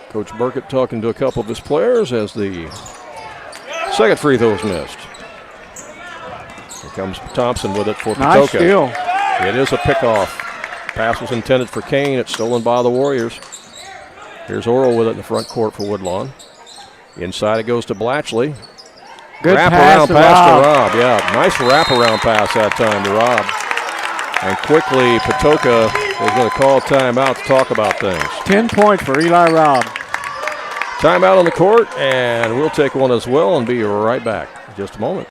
Coach Burkett talking to a couple of his players as the second free throw is missed. Here comes Thompson with it for Patoka. Nice steal. It is a pickoff. Pass was intended for Kane. It's stolen by the Warriors. Here's Oral with it in the front court for Woodlawn. Inside it goes to Blatchley. Good wrap-around pass to Rob. Yeah, nice wrap-around pass that time to Rob. And quickly, Patoka is going to call timeout to talk about things. 10 points for Eli Robb. Timeout on the court, and we'll take one as well and be right back in just a moment.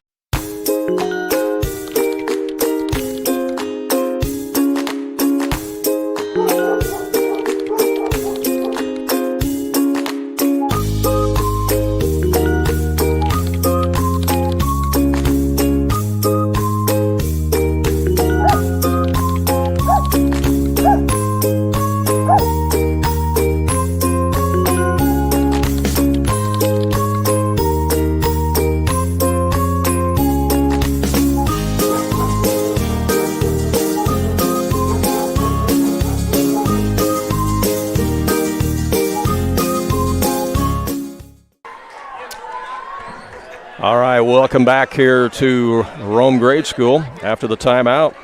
Welcome back here to Rome Grade School after the timeout.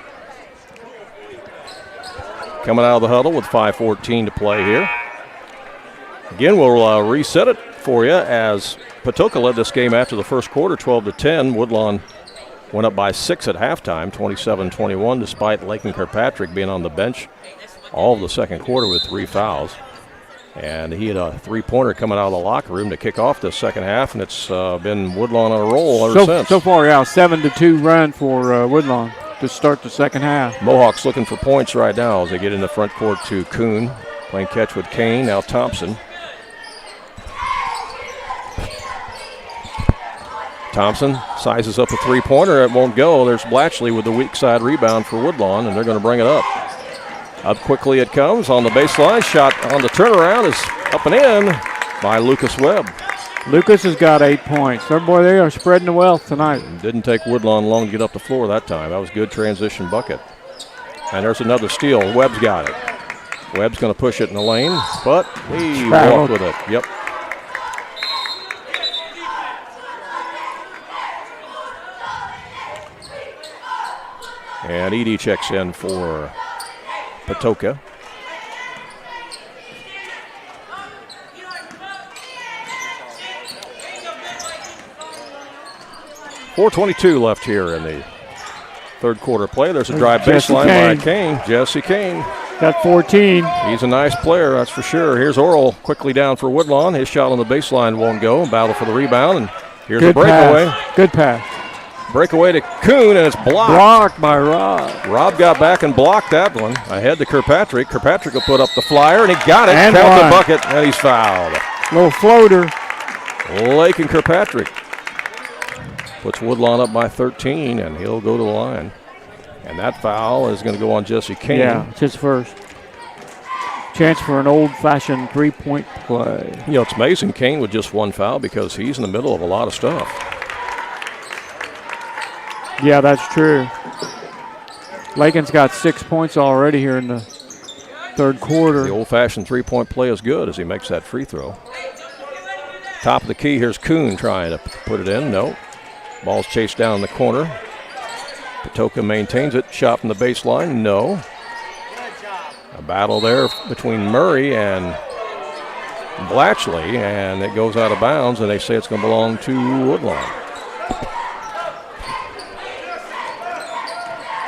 Coming out of the huddle with 5:14 to play here. Again, we'll reset it for you as Patoka led this game after the first quarter, 12-10. Woodlawn went up by 6 at halftime, 27-21, despite Lakin Kirkpatrick being on the bench all of the second quarter with 3 fouls. And he had a three-pointer coming out of the locker room to kick off this second half, and it's been Woodlawn on a roll ever since. So far, yeah, 7-2 run for Woodlawn to start the second half. Mohawks looking for points right now as they get in the front court to Kuhn. Playing catch with Kane, now Thompson. Thompson sizes up a three-pointer. It won't go. There's Blatchley with the weak side rebound for Woodlawn, and they're going to bring it up. Up quickly it comes on the baseline. Shot on the turnaround is up and in by Lucas Webb. Lucas has got 8 points. Boy, they are spreading the wealth tonight. Didn't take Woodlawn long to get up the floor that time. That was a good transition bucket. And there's another steal. Webb's got it. Webb's going to push it in the lane, but he walked with it. Yep. And Edie checks in for Patoka. .422 left here in the third quarter play. There's a drive baseline by Kane. Jesse Kane. Got 14. He's a nice player, that's for sure. Here's Oral quickly down for Woodlawn. His shot on the baseline won't go. Battle for the rebound, and here's a breakaway. Good pass. Breakaway to Kuhn, and it's blocked. Blocked by Rob. Rob got back and blocked that one. Ahead to Kirkpatrick. Kirkpatrick will put up the flyer, and he got it. And count the bucket, and he's fouled. Little floater. Lakin Kirkpatrick puts Woodlawn up by 13, and he'll go to the line. And that foul is going to go on Jesse Kane. Yeah, it's his first. Chance for an old-fashioned three-point play. You know, it's amazing Kane with just one foul because he's in the middle of a lot of stuff. Yeah, that's true. Lakin's got 6 points already here in the third quarter. The old-fashioned three-point play is good as he makes that free throw. Top of the key, here's Kuhn trying to put it in. No. Ball's chased down in the corner. Patoka maintains it. Shot from the baseline. No. A battle there between Murray and Blatchley, and it goes out of bounds, and they say it's going to belong to Woodlawn.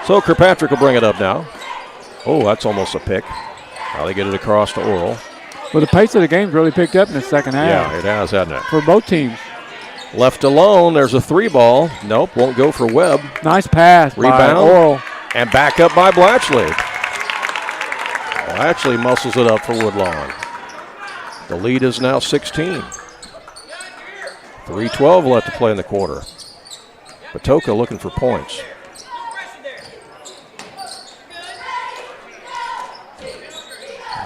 So Kirkpatrick will bring it up now. Oh, that's almost a pick. Now they get it across to Oral. Well, the pace of the game's really picked up in the second half. Yeah, it has, hasn't it? For both teams. Left alone, there's a three ball. Nope, won't go for Webb. Nice pass. Rebound. By Oral. And back up by Blatchley. Blatchley muscles it up for Woodlawn. The lead is now 16. 3:12 left to play in the quarter. Patoka looking for points.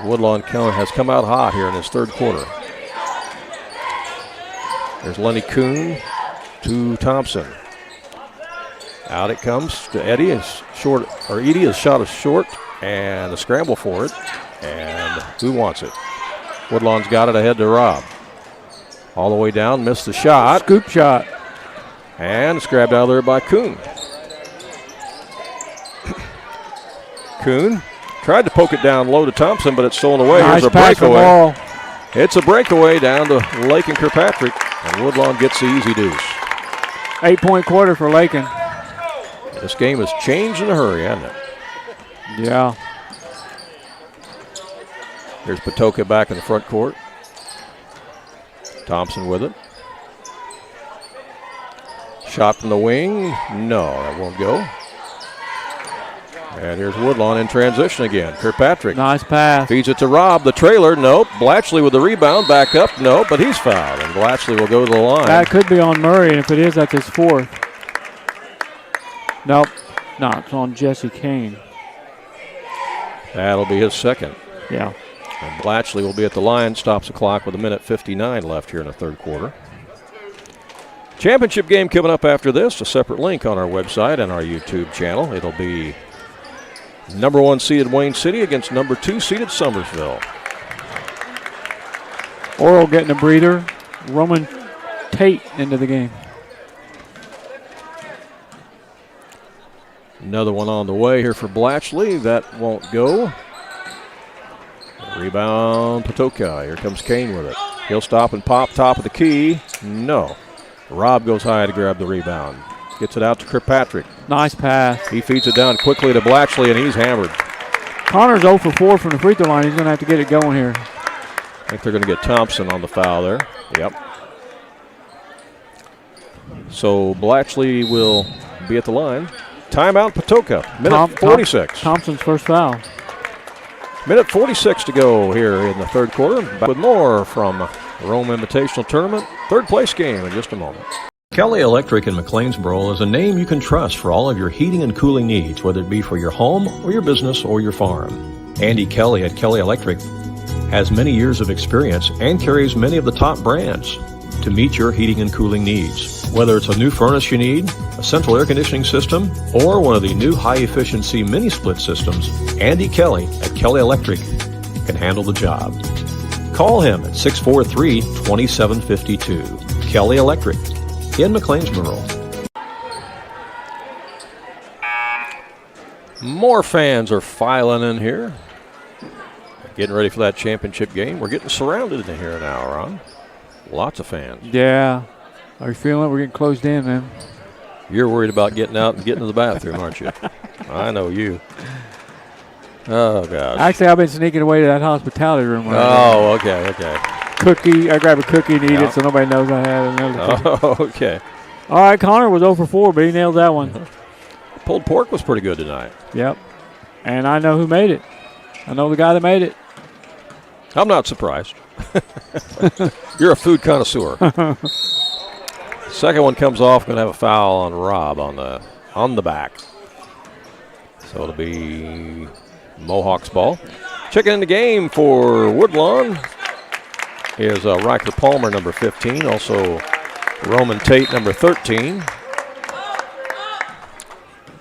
Woodlawn has come out hot here in this third quarter. There's Lenny Kuhn to Thompson. Out it comes to Eddie. Edie is shot is short, and the scramble for it. And who wants it? Woodlawn's got it ahead to Rob. All the way down, missed the shot. Scoop shot. And it's grabbed out of there by Kuhn. Kuhn tried to poke it down low to Thompson, but it's stolen away. Nice Here's a pass breakaway. It's a breakaway down to Lakin Kirkpatrick, and Woodlawn gets the easy deuce. 8-point quarter for Lakin. This game has changed in a hurry, hasn't it? Yeah. Here's Patoka back in the front court. Thompson with it. Shot from the wing. No, that won't go. And here's Woodlawn in transition again. Kirkpatrick. Nice pass. Feeds it to Rob. The trailer. Nope. Blatchley with the rebound. Back up. Nope. But he's fouled. And Blatchley will go to the line. That could be on Murray, and if it is, that's his fourth. Nope. No, it's on Jesse Kane. That'll be his second. Yeah. And Blatchley will be at the line. Stops the clock with 1:59 left here in the third quarter. Championship game coming up after this. A separate link on our website and our YouTube channel. It'll be number 1 seeded Wayne City against number 2 seeded Summersville. Oral getting a breather. Roman Tate into the game. Another one on the way here for Blatchley. That won't go. Rebound, Patoka. Here comes Kane with it. He'll stop and pop top of the key. No. Rob goes high to grab the rebound. Gets it out to Kirkpatrick. Nice pass. He feeds it down quickly to Blatchley, and he's hammered. Connor's 0 for 4 from the free throw line. He's going to have to get it going here. I think they're going to get Thompson on the foul there. Yep. So Blatchley will be at the line. Timeout, Patoka. Minute 46. Thompson's first foul. Minute 46 to go here in the third quarter. Back with more from the Rome Invitational Tournament. Third place game in just a moment. Kelly Electric in McLeansboro is a name you can trust for all of your heating and cooling needs, whether it be for your home or your business or your farm. Andy Kelly at Kelly Electric has many years of experience and carries many of the top brands to meet your heating and cooling needs. Whether it's a new furnace you need, a central air conditioning system, or one of the new high-efficiency mini-split systems, Andy Kelly at Kelly Electric can handle the job. Call him at 643-2752. Kelly Electric in McLeansboro. More fans are filing in here. Getting ready for that championship game. We're getting surrounded in here now, Ron. Lots of fans. Yeah. Are you feeling it? We're getting closed in, man. You're worried about getting out and getting to the bathroom, aren't you? I know you. Oh, gosh. Actually, I've been sneaking away to that hospitality room. Oh, okay. Cookie. I grab a cookie and eat it so nobody knows I had another cookie. Oh, okay. All right, Connor was 0 for 4, but he nailed that one. Pulled pork was pretty good tonight. Yep. And I know who made it. I know the guy that made it. I'm not surprised. You're a food connoisseur. Second one comes off, going to have a foul on Rob on the back. So it'll be Mohawks ball. Checking in the game for Woodlawn is Riker Palmer, number 15. Also Roman Tate, number 13.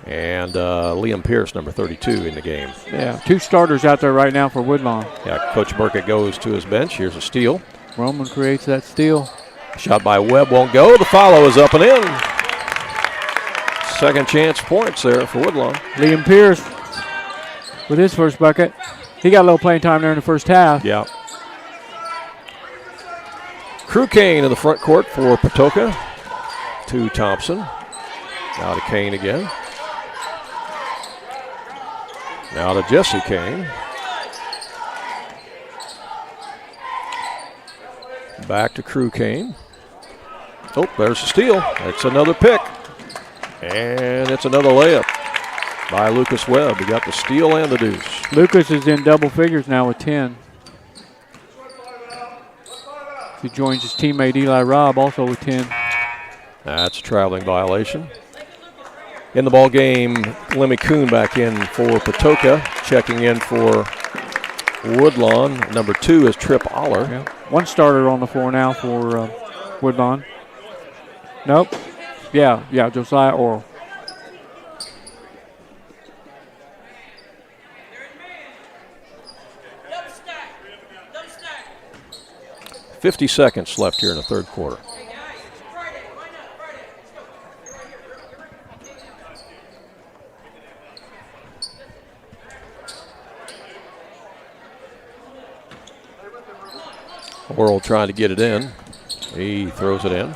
And Liam Pierce, number 32 in the game. Yeah, 2 starters out there right now for Woodlawn. Yeah, Coach Burkett goes to his bench. Here's a steal. Roman creates that steal. Shot by Webb won't go. The follow is up and in. Second chance points there for Woodlawn. Liam Pierce with his first bucket. He got a little playing time there in the first half. Yeah. Crew Kane in the front court for Patoka. To Thompson. Now to Kane again. Now to Jesse Kane. Back to Crew Kane. Oh, there's a steal. It's another pick. And it's another layup by Lucas Webb. He got the steal and the deuce. Lucas is in double figures now with 10. He joins his teammate Eli Robb also with 10. That's a traveling violation. In the ball game, Lemmy Kuhn back in for Patoka. Checking in for Woodlawn. Number 2 is Trip Aller. Yeah. 1 starter on the floor now for Woodlawn. Nope. Yeah, Josiah Oral. .50 seconds left here in the third quarter. Oral trying to get it in. He throws it in.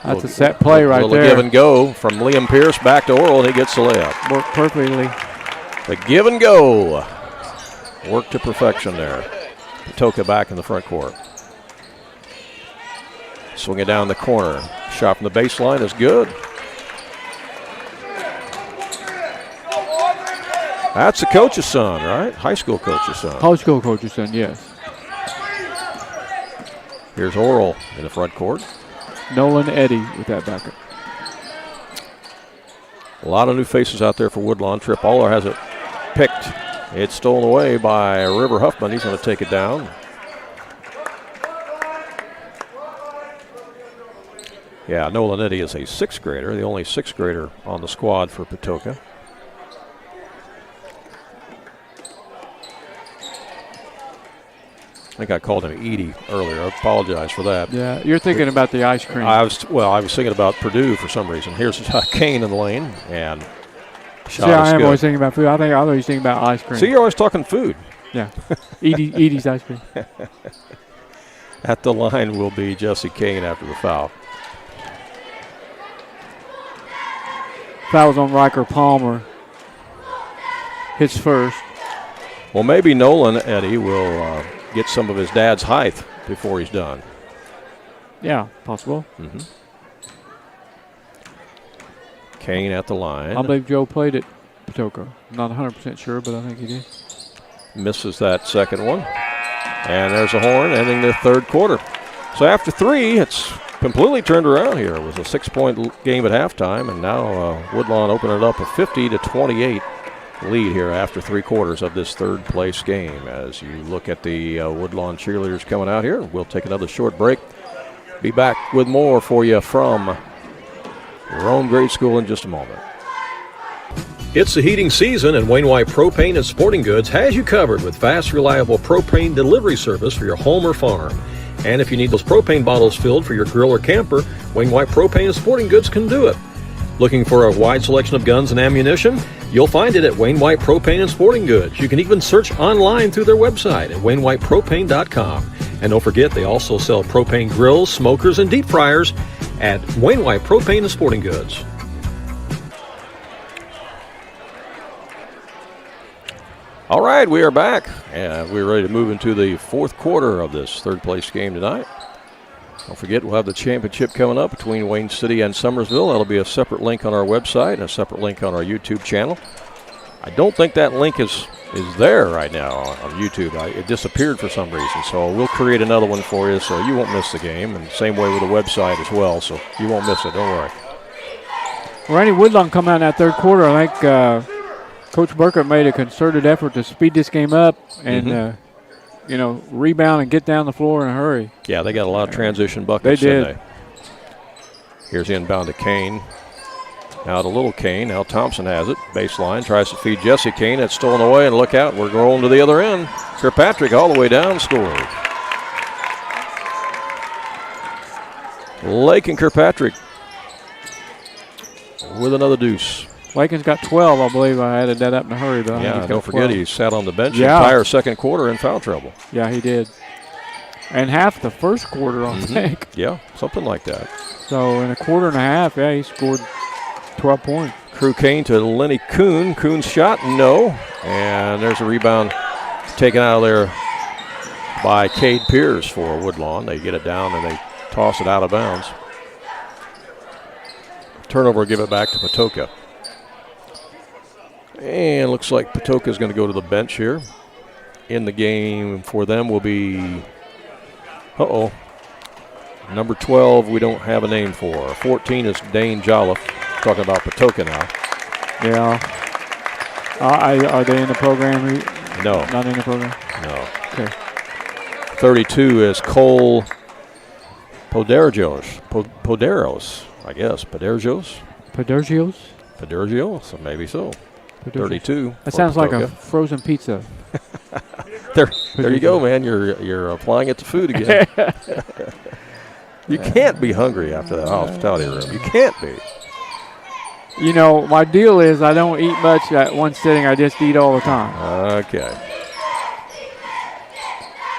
That's a set play right there. A little give and go from Liam Pierce back to Oral, and he gets the layup. Worked perfectly. The give and go. Work to perfection there. Patoka back in the front court. Swing it down the corner. Shot from the baseline is good. That's the coach's son, right? High school coach's son. High school coach's son, yes. Here's Oral in the front court. Nolan Eddy with that backup. A lot of new faces out there for Woodlawn. Trip Aller has it picked. It's stolen away by River Huffman. He's going to take it down. Yeah, Nolan Eddy is a 6th grader, the only 6th grader on the squad for Patoka. I think I called him Edie earlier. I apologize for that. Yeah, you're thinking about the ice cream. I was thinking about Purdue for some reason. Here's Kane in the lane, and Shot See, I is am good. always thinking about food. I thought he was thinking about ice cream. See, you're always talking food. Yeah. Edie's ice cream. At the line will be Jesse Kane after the foul. Fouls on Riker Palmer. Hits first. Well, maybe Nolan Eddie will get some of his dad's height before he's done. Yeah, possible. Mm-hmm. Kane at the line. I believe Joe played at Patoka. Not 100% sure, but I think he did. Misses that second one. And there's a horn ending the third quarter. So after 3, it's completely turned around here. It was a 6-point game at halftime, and now Woodlawn opened it up a 50-28 lead here after 3 quarters of this third place game. As you look at the Woodlawn cheerleaders coming out here, we'll take another short break. Be back with more for you from your own grade school in just a moment. It's the heating season, and Wainwright Propane and Sporting Goods has you covered with fast, reliable propane delivery service for your home or farm. And if you need those propane bottles filled for your grill or camper, Wainwright Propane and Sporting Goods can do it. Looking for a wide selection of guns and ammunition? You'll find it at Wainwright Propane and Sporting Goods. You can even search online through their website at wainwrightpropane.com. And don't forget, they also sell propane grills, smokers, and deep fryers at Wainwright Propane and Sporting Goods. All right, we are back, and we're ready to move into the fourth quarter of this third place game tonight. Don't forget, we'll have the championship coming up between Wayne City and Summersville. That'll be a separate link on our website and a separate link on our YouTube channel. I don't think that link is there right now on YouTube. It disappeared for some reason, so we'll create another one for you so you won't miss the game, and same way with the website as well, so you won't miss it. Don't worry. Randy Woodlawn come out in that third quarter. I think Coach Burkett made a concerted effort to speed this game up and, rebound and get down the floor in a hurry. Yeah, they got a lot of transition buckets, They did. didn't they? Here's inbound to Kane. Now to Little Kane. Now Thompson has it. Baseline. Tries to feed Jesse Kane. It's stolen away, and look out. We're going to the other end. Kirkpatrick all the way down, scored. Lake and Kirkpatrick with another deuce. Lakin's got 12, I believe. I added that up in a hurry, but I think Yeah, he's don't got forget 12. he sat on the bench Yeah. the entire second quarter in foul trouble. Yeah, he did. And half the first quarter, I think. Yeah, something like that. So in a quarter and a half, yeah, he scored 12 points. Crew Kane to Lenny Kuhn. Kuhn's shot, no. And there's a rebound taken out of there by Cade Pierce for Woodlawn. They get it down and they toss it out of bounds. Turnover, give it back to Patoka. And looks like Patoka is going to go to the bench here. In the game for them will be, number 12 we don't have a name for. 14 is Dane Jolliffe. Talking about Patoka now. Yeah. Are they in the program? No. Not in the program? No. Okay. 32 is Cole Poderjos, I guess. Poderjos? Podergios? So maybe so. Podergios. 32. That for sounds like Patoka. a frozen pizza. There you go, man. You're applying it to food again. You can't be hungry after that hospitality room. You can't be. You know, my deal is I don't eat much at one sitting. I just eat all the time. Okay.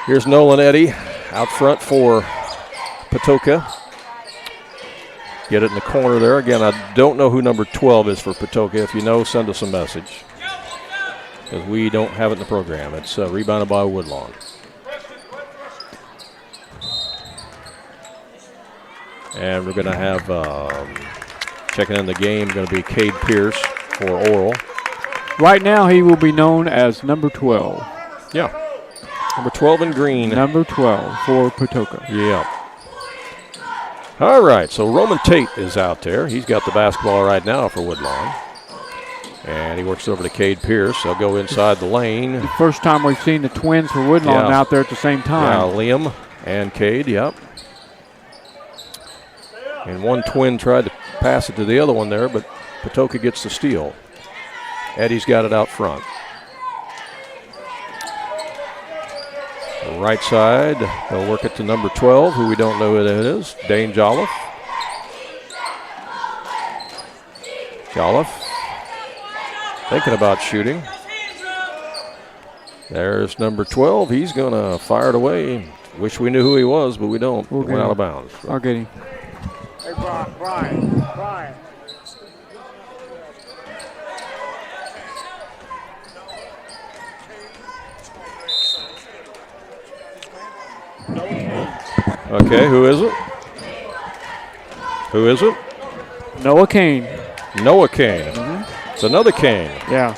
Here's Nolan Eddy out front for Patoka. Get it in the corner there. Again, I don't know who number 12 is for Patoka. If you know, send us a message, because we don't have it in the program. It's rebounded by Woodlawn. And we're going to have, checking in the game, going to be Cade Pierce for Oral. Right now, he will be known as number 12. Yeah. Number 12 in green. Number 12 for Patoka. Yeah. All right, so Roman Tate is out there. He's got the basketball right now for Woodlawn. And he works over to Cade Pierce. They'll go inside the lane. The first time we've seen the twins for Woodlawn out there at the same Yeah, time. Liam and Cade, yep. And one twin tried to pass it to the other one there, but Patoka gets the steal. Eddie's got it out front. The right side, they'll work it to number 12, who we don't know who that is, Dane Jolliffe. thinking about shooting. There's number 12. He's going to fire it away. Wish we knew who he was, but we don't. We'll Went out of bounds. I'll get him. Hey, Brian. Okay, who is it? Who is it? Noah Kane. Noah Kane. It's another Kane. Yeah.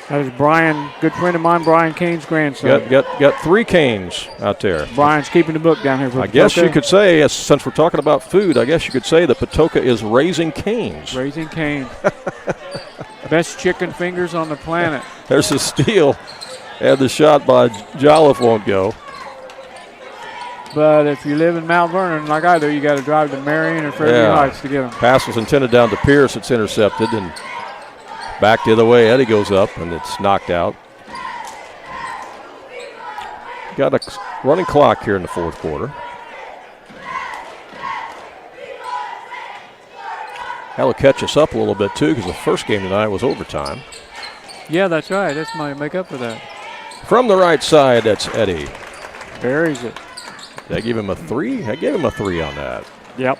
That is Brian, good friend of mine, Brian Kane's grandson. Got 3 Canes out there. Brian's keeping the book down here for I guess Patoka. you could say, since we're talking about food, I guess you could say that Patoka is raising Canes. Raising Cane. Best chicken fingers on the planet. There's a steal, and the shot by Jolliffe won't go. But if you live in Mount Vernon, like I do, you got to drive to Marion or Fairview Heights to get them. Pass was intended down to Pierce. It's intercepted, and back the other way. Eddie goes up, and it's knocked out. Got a running clock here in the fourth quarter. That'll catch us up a little bit, too, because the first game tonight was overtime. Yeah, that's right. That's my make up for that. From the right side, that's Eddie. Buries it. Did I give him a 3? I gave him a 3 on that. Yep.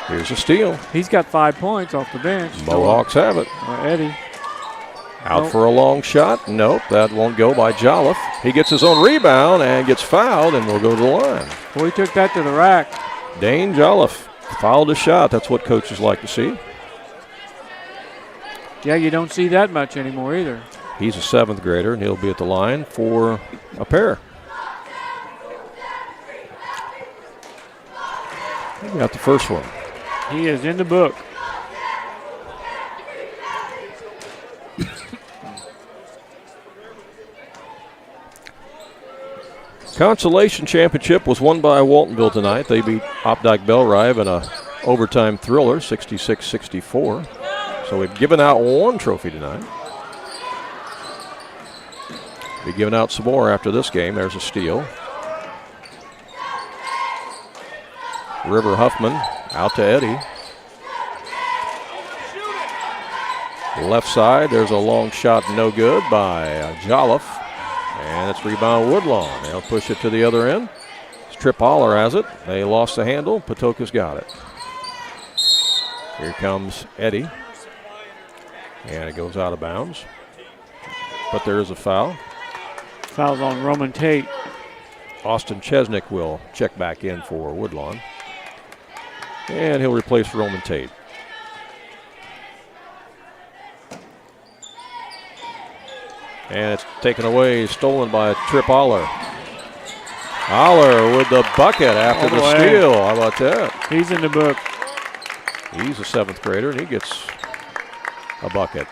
Here's a steal. He's got 5 points off the bench. Mohawks have it. Eddie. Out for a long shot. Nope, that won't go by Jolliffe. He gets his own rebound and gets fouled and will go to the line. Well, he took that to the rack. Dane Jolliffe fouled a shot. That's what coaches like to see. Yeah, you don't see that much anymore either. He's a 7th grader, and he'll be at the line for a pair. He got the first one. He is in the book. Consolation championship was won by Waltonville tonight. They beat Opdyke Bellrive in a overtime thriller, 66-64. So we've given out one trophy tonight. Be giving out some more after this game. There's a steal. River Huffman out to Eddie. Left side, there's a long shot, no good by Jolliffe. And it's rebound Woodlawn. They'll push it to the other end. Trip Holler has it. They lost the handle. Patoka's got it. Here comes Eddie. And it goes out of bounds. But there is a foul. Foul's on Roman Tate. Austin Chesnick will check back in for Woodlawn. And he'll replace Roman Tate. And it's taken away, stolen by Trip Holler. Holler with the bucket after the steal. How about that? He's in the book. He's a 7th grader, and he gets a bucket.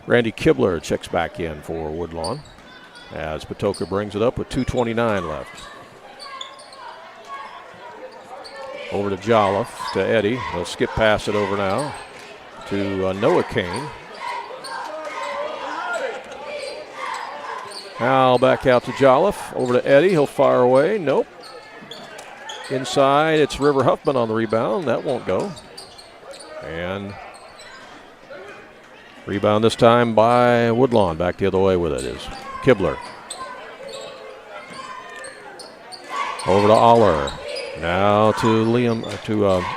Randy Kibler checks back in for Woodlawn as Patoka brings it up with 2:29 left. Over to Jolliffe, to Eddie. They'll skip past it over now to Noah Kane. Now back out to Jolliffe. Over to Eddie. He'll fire away. Nope. Inside, it's River Huffman on the rebound. That won't go. And rebound this time by Woodlawn. Back the other way with it is Kibler. Over to Aller. Now to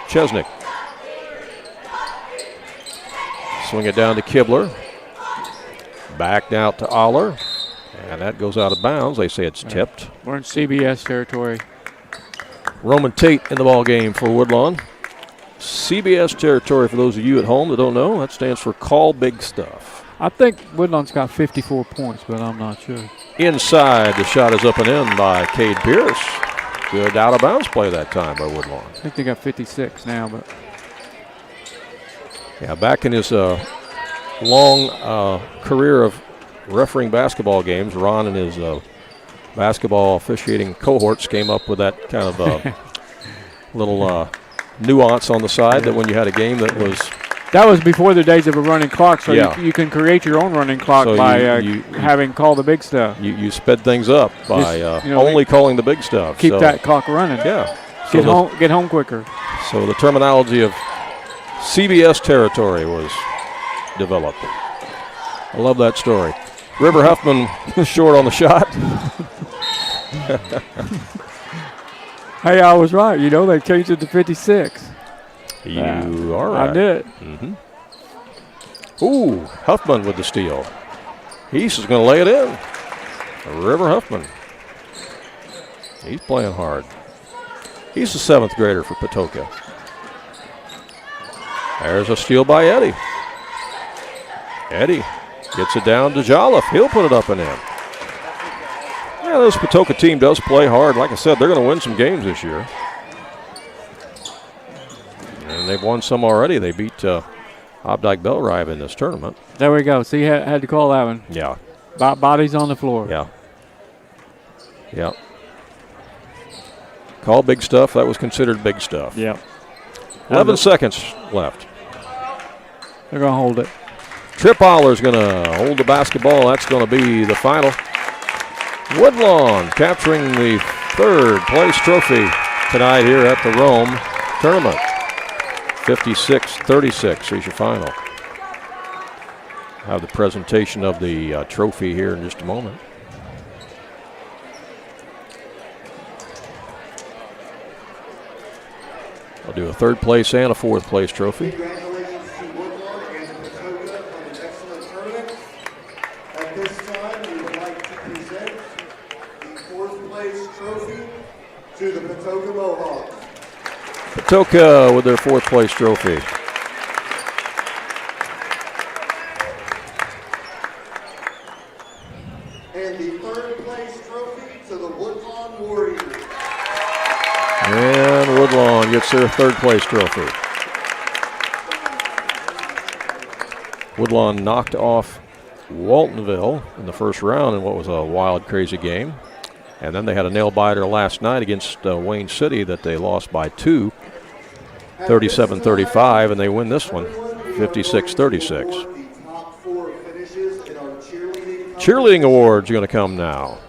Chesnick. Swing it down to Kibler. Back out to Aller. And that goes out of bounds. They say it's tipped. We're in CBS territory. Roman Tate in the ball game for Woodlawn. CBS territory, for those of you at home that don't know, that stands for Call Big Stuff. I think Woodlawn's got 54 points, but I'm not sure. Inside, the shot is up and in by Cade Pierce. Good out of bounds play that time by Woodlawn. I think they got 56 now, but yeah, back in his long career of refereeing basketball games, Ron and his basketball officiating cohorts came up with that kind of little nuance on the side that when you had a game that was... That was before the days of a running clock, so yeah. you can create your own running clock so by having call the big stuff. You sped things up by only calling the big stuff. Keep that clock running. Yeah. Get home quicker. So the terminology of CBS territory was developed. I love that story. River Huffman was short on the shot. Hey, I was right. You know, they changed it to 56. You are right. I did. Mm-hmm. Ooh, Huffman with the steal. East is going to lay it in. River Huffman. He's playing hard. He's the 7th grader for Patoka. There's a steal by Eddie. Eddie gets it down to Jolliffe. He'll put it up and in. Yeah, this Patoka team does play hard. Like I said, they're going to win some games this year. And they've won some already. They beat Opdyke Bellrive in this tournament. There we go. See, had to call that one. Yeah. Bodies on the floor. Yeah. Yeah. Call big stuff. That was considered big stuff. Yeah. 11 seconds left. They're going to hold it. Trip Oller's going to hold the basketball. That's going to be the final. Woodlawn capturing the 3rd place trophy tonight here at the Rome tournament. 56-36 is your final. Have the presentation of the trophy here in just a moment. I'll do a 3rd place and a 4th place trophy. Congratulations to Woodlawn and Patoka on an excellent tournament. At this time, we would like to present the 4th place trophy to the Patoka Mohawks. Patoka with their 4th place trophy. And the 3rd place trophy to the Woodlawn Warriors. And Woodlawn gets their 3rd place trophy. Woodlawn knocked off Waltonville in the first round in what was a wild, crazy game. And then they had a nail-biter last night against Wayne City that they lost by 2, 37-35, and they win this one, 56-36. Cheerleading awards are going to come now.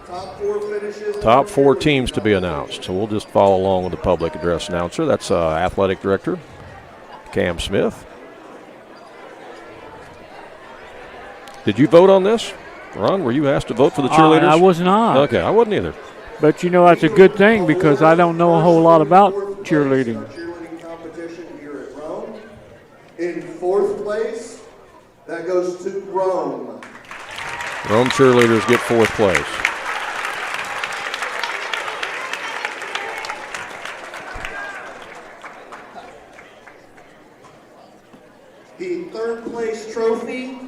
Top 4 teams to be announced. So we'll just follow along with the public address announcer. That's Athletic Director Cam Smith. Did you vote on this? Ron, were you asked to vote for the cheerleaders? I was not. Okay, I wasn't either. But, you know, that's a good thing because I don't know a whole lot about cheerleading. Cheerleading competition here at Rome. In 4th place, that goes to Rome. Rome cheerleaders get 4th place. The 3rd place trophy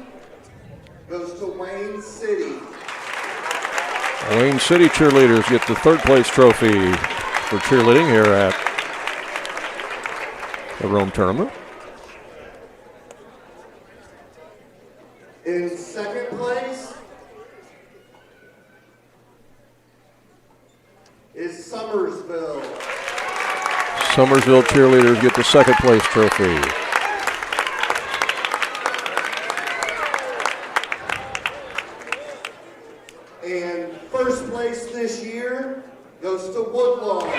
goes to Wayne City. Wayne City cheerleaders get the 3rd place trophy for cheerleading here at the Rome tournament. In 2nd place is Summersville. Summersville cheerleaders get the 2nd place trophy. And 1st place this year goes to Woodlawn.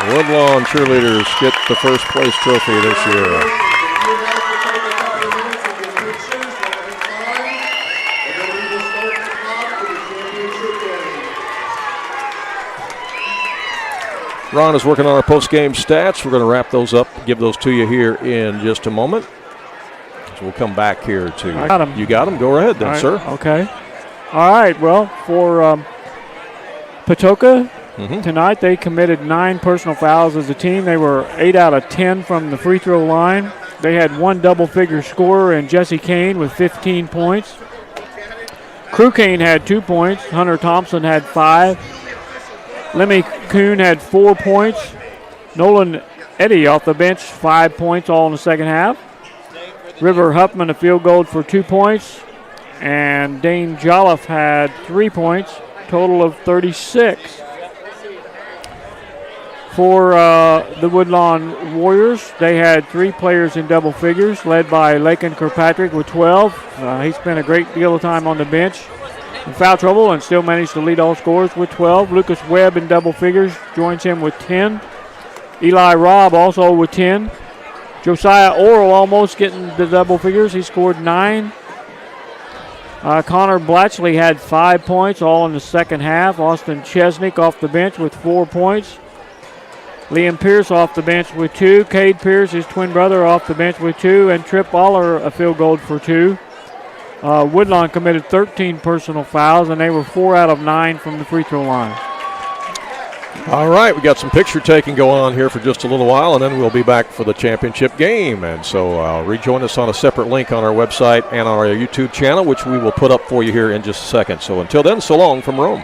Woodlawn cheerleaders get the 1st place trophy this year. If you'd like to take a couple of minutes and get pictures, that'll be fine. And then we will start the clock for the championship game. Ron is working on our post-game stats. We're going to wrap those up, give those to you here in just a moment. So we'll come back here to I got 'em. You got them? Go ahead then, All right, sir. Okay. All right. Well, for Patoka, tonight they committed 9 personal fouls as a team. They were 8 out of 10 from the free throw line. They had 1 double-figure scorer in Jesse Kane with 15 points. Crew Kane had 2 points. Hunter Thompson had 5. Lemmy Kuhn had 4 points. Nolan Eddy off the bench, 5 points all in the second half. River Huffman a field goal for 2 points. And Dane Jolliffe had 3 points, total of 36. For the Woodlawn Warriors, they had 3 players in double figures, led by Lakin Kirkpatrick with 12. He spent a great deal of time on the bench in foul trouble and still managed to lead all scorers with 12. Lucas Webb in double figures joins him with 10. Eli Robb also with 10. Josiah Oral almost getting the double figures. He scored 9. Connor Blatchley had 5 points, all in the second half. Austin Chesnick off the bench with 4 points. Liam Pierce off the bench with 2. Cade Pierce, his twin brother, off the bench with 2. And Trip Aller a field goal for 2. Woodlawn committed 13 personal fouls, and they were 4 out of 9 from the free throw line. All right, we got some picture taking going on here for just a little while, and then we'll be back for the championship game. And so rejoin us on a separate link on our website and on our YouTube channel, which we will put up for you here in just a second. So until then, so long from Rome.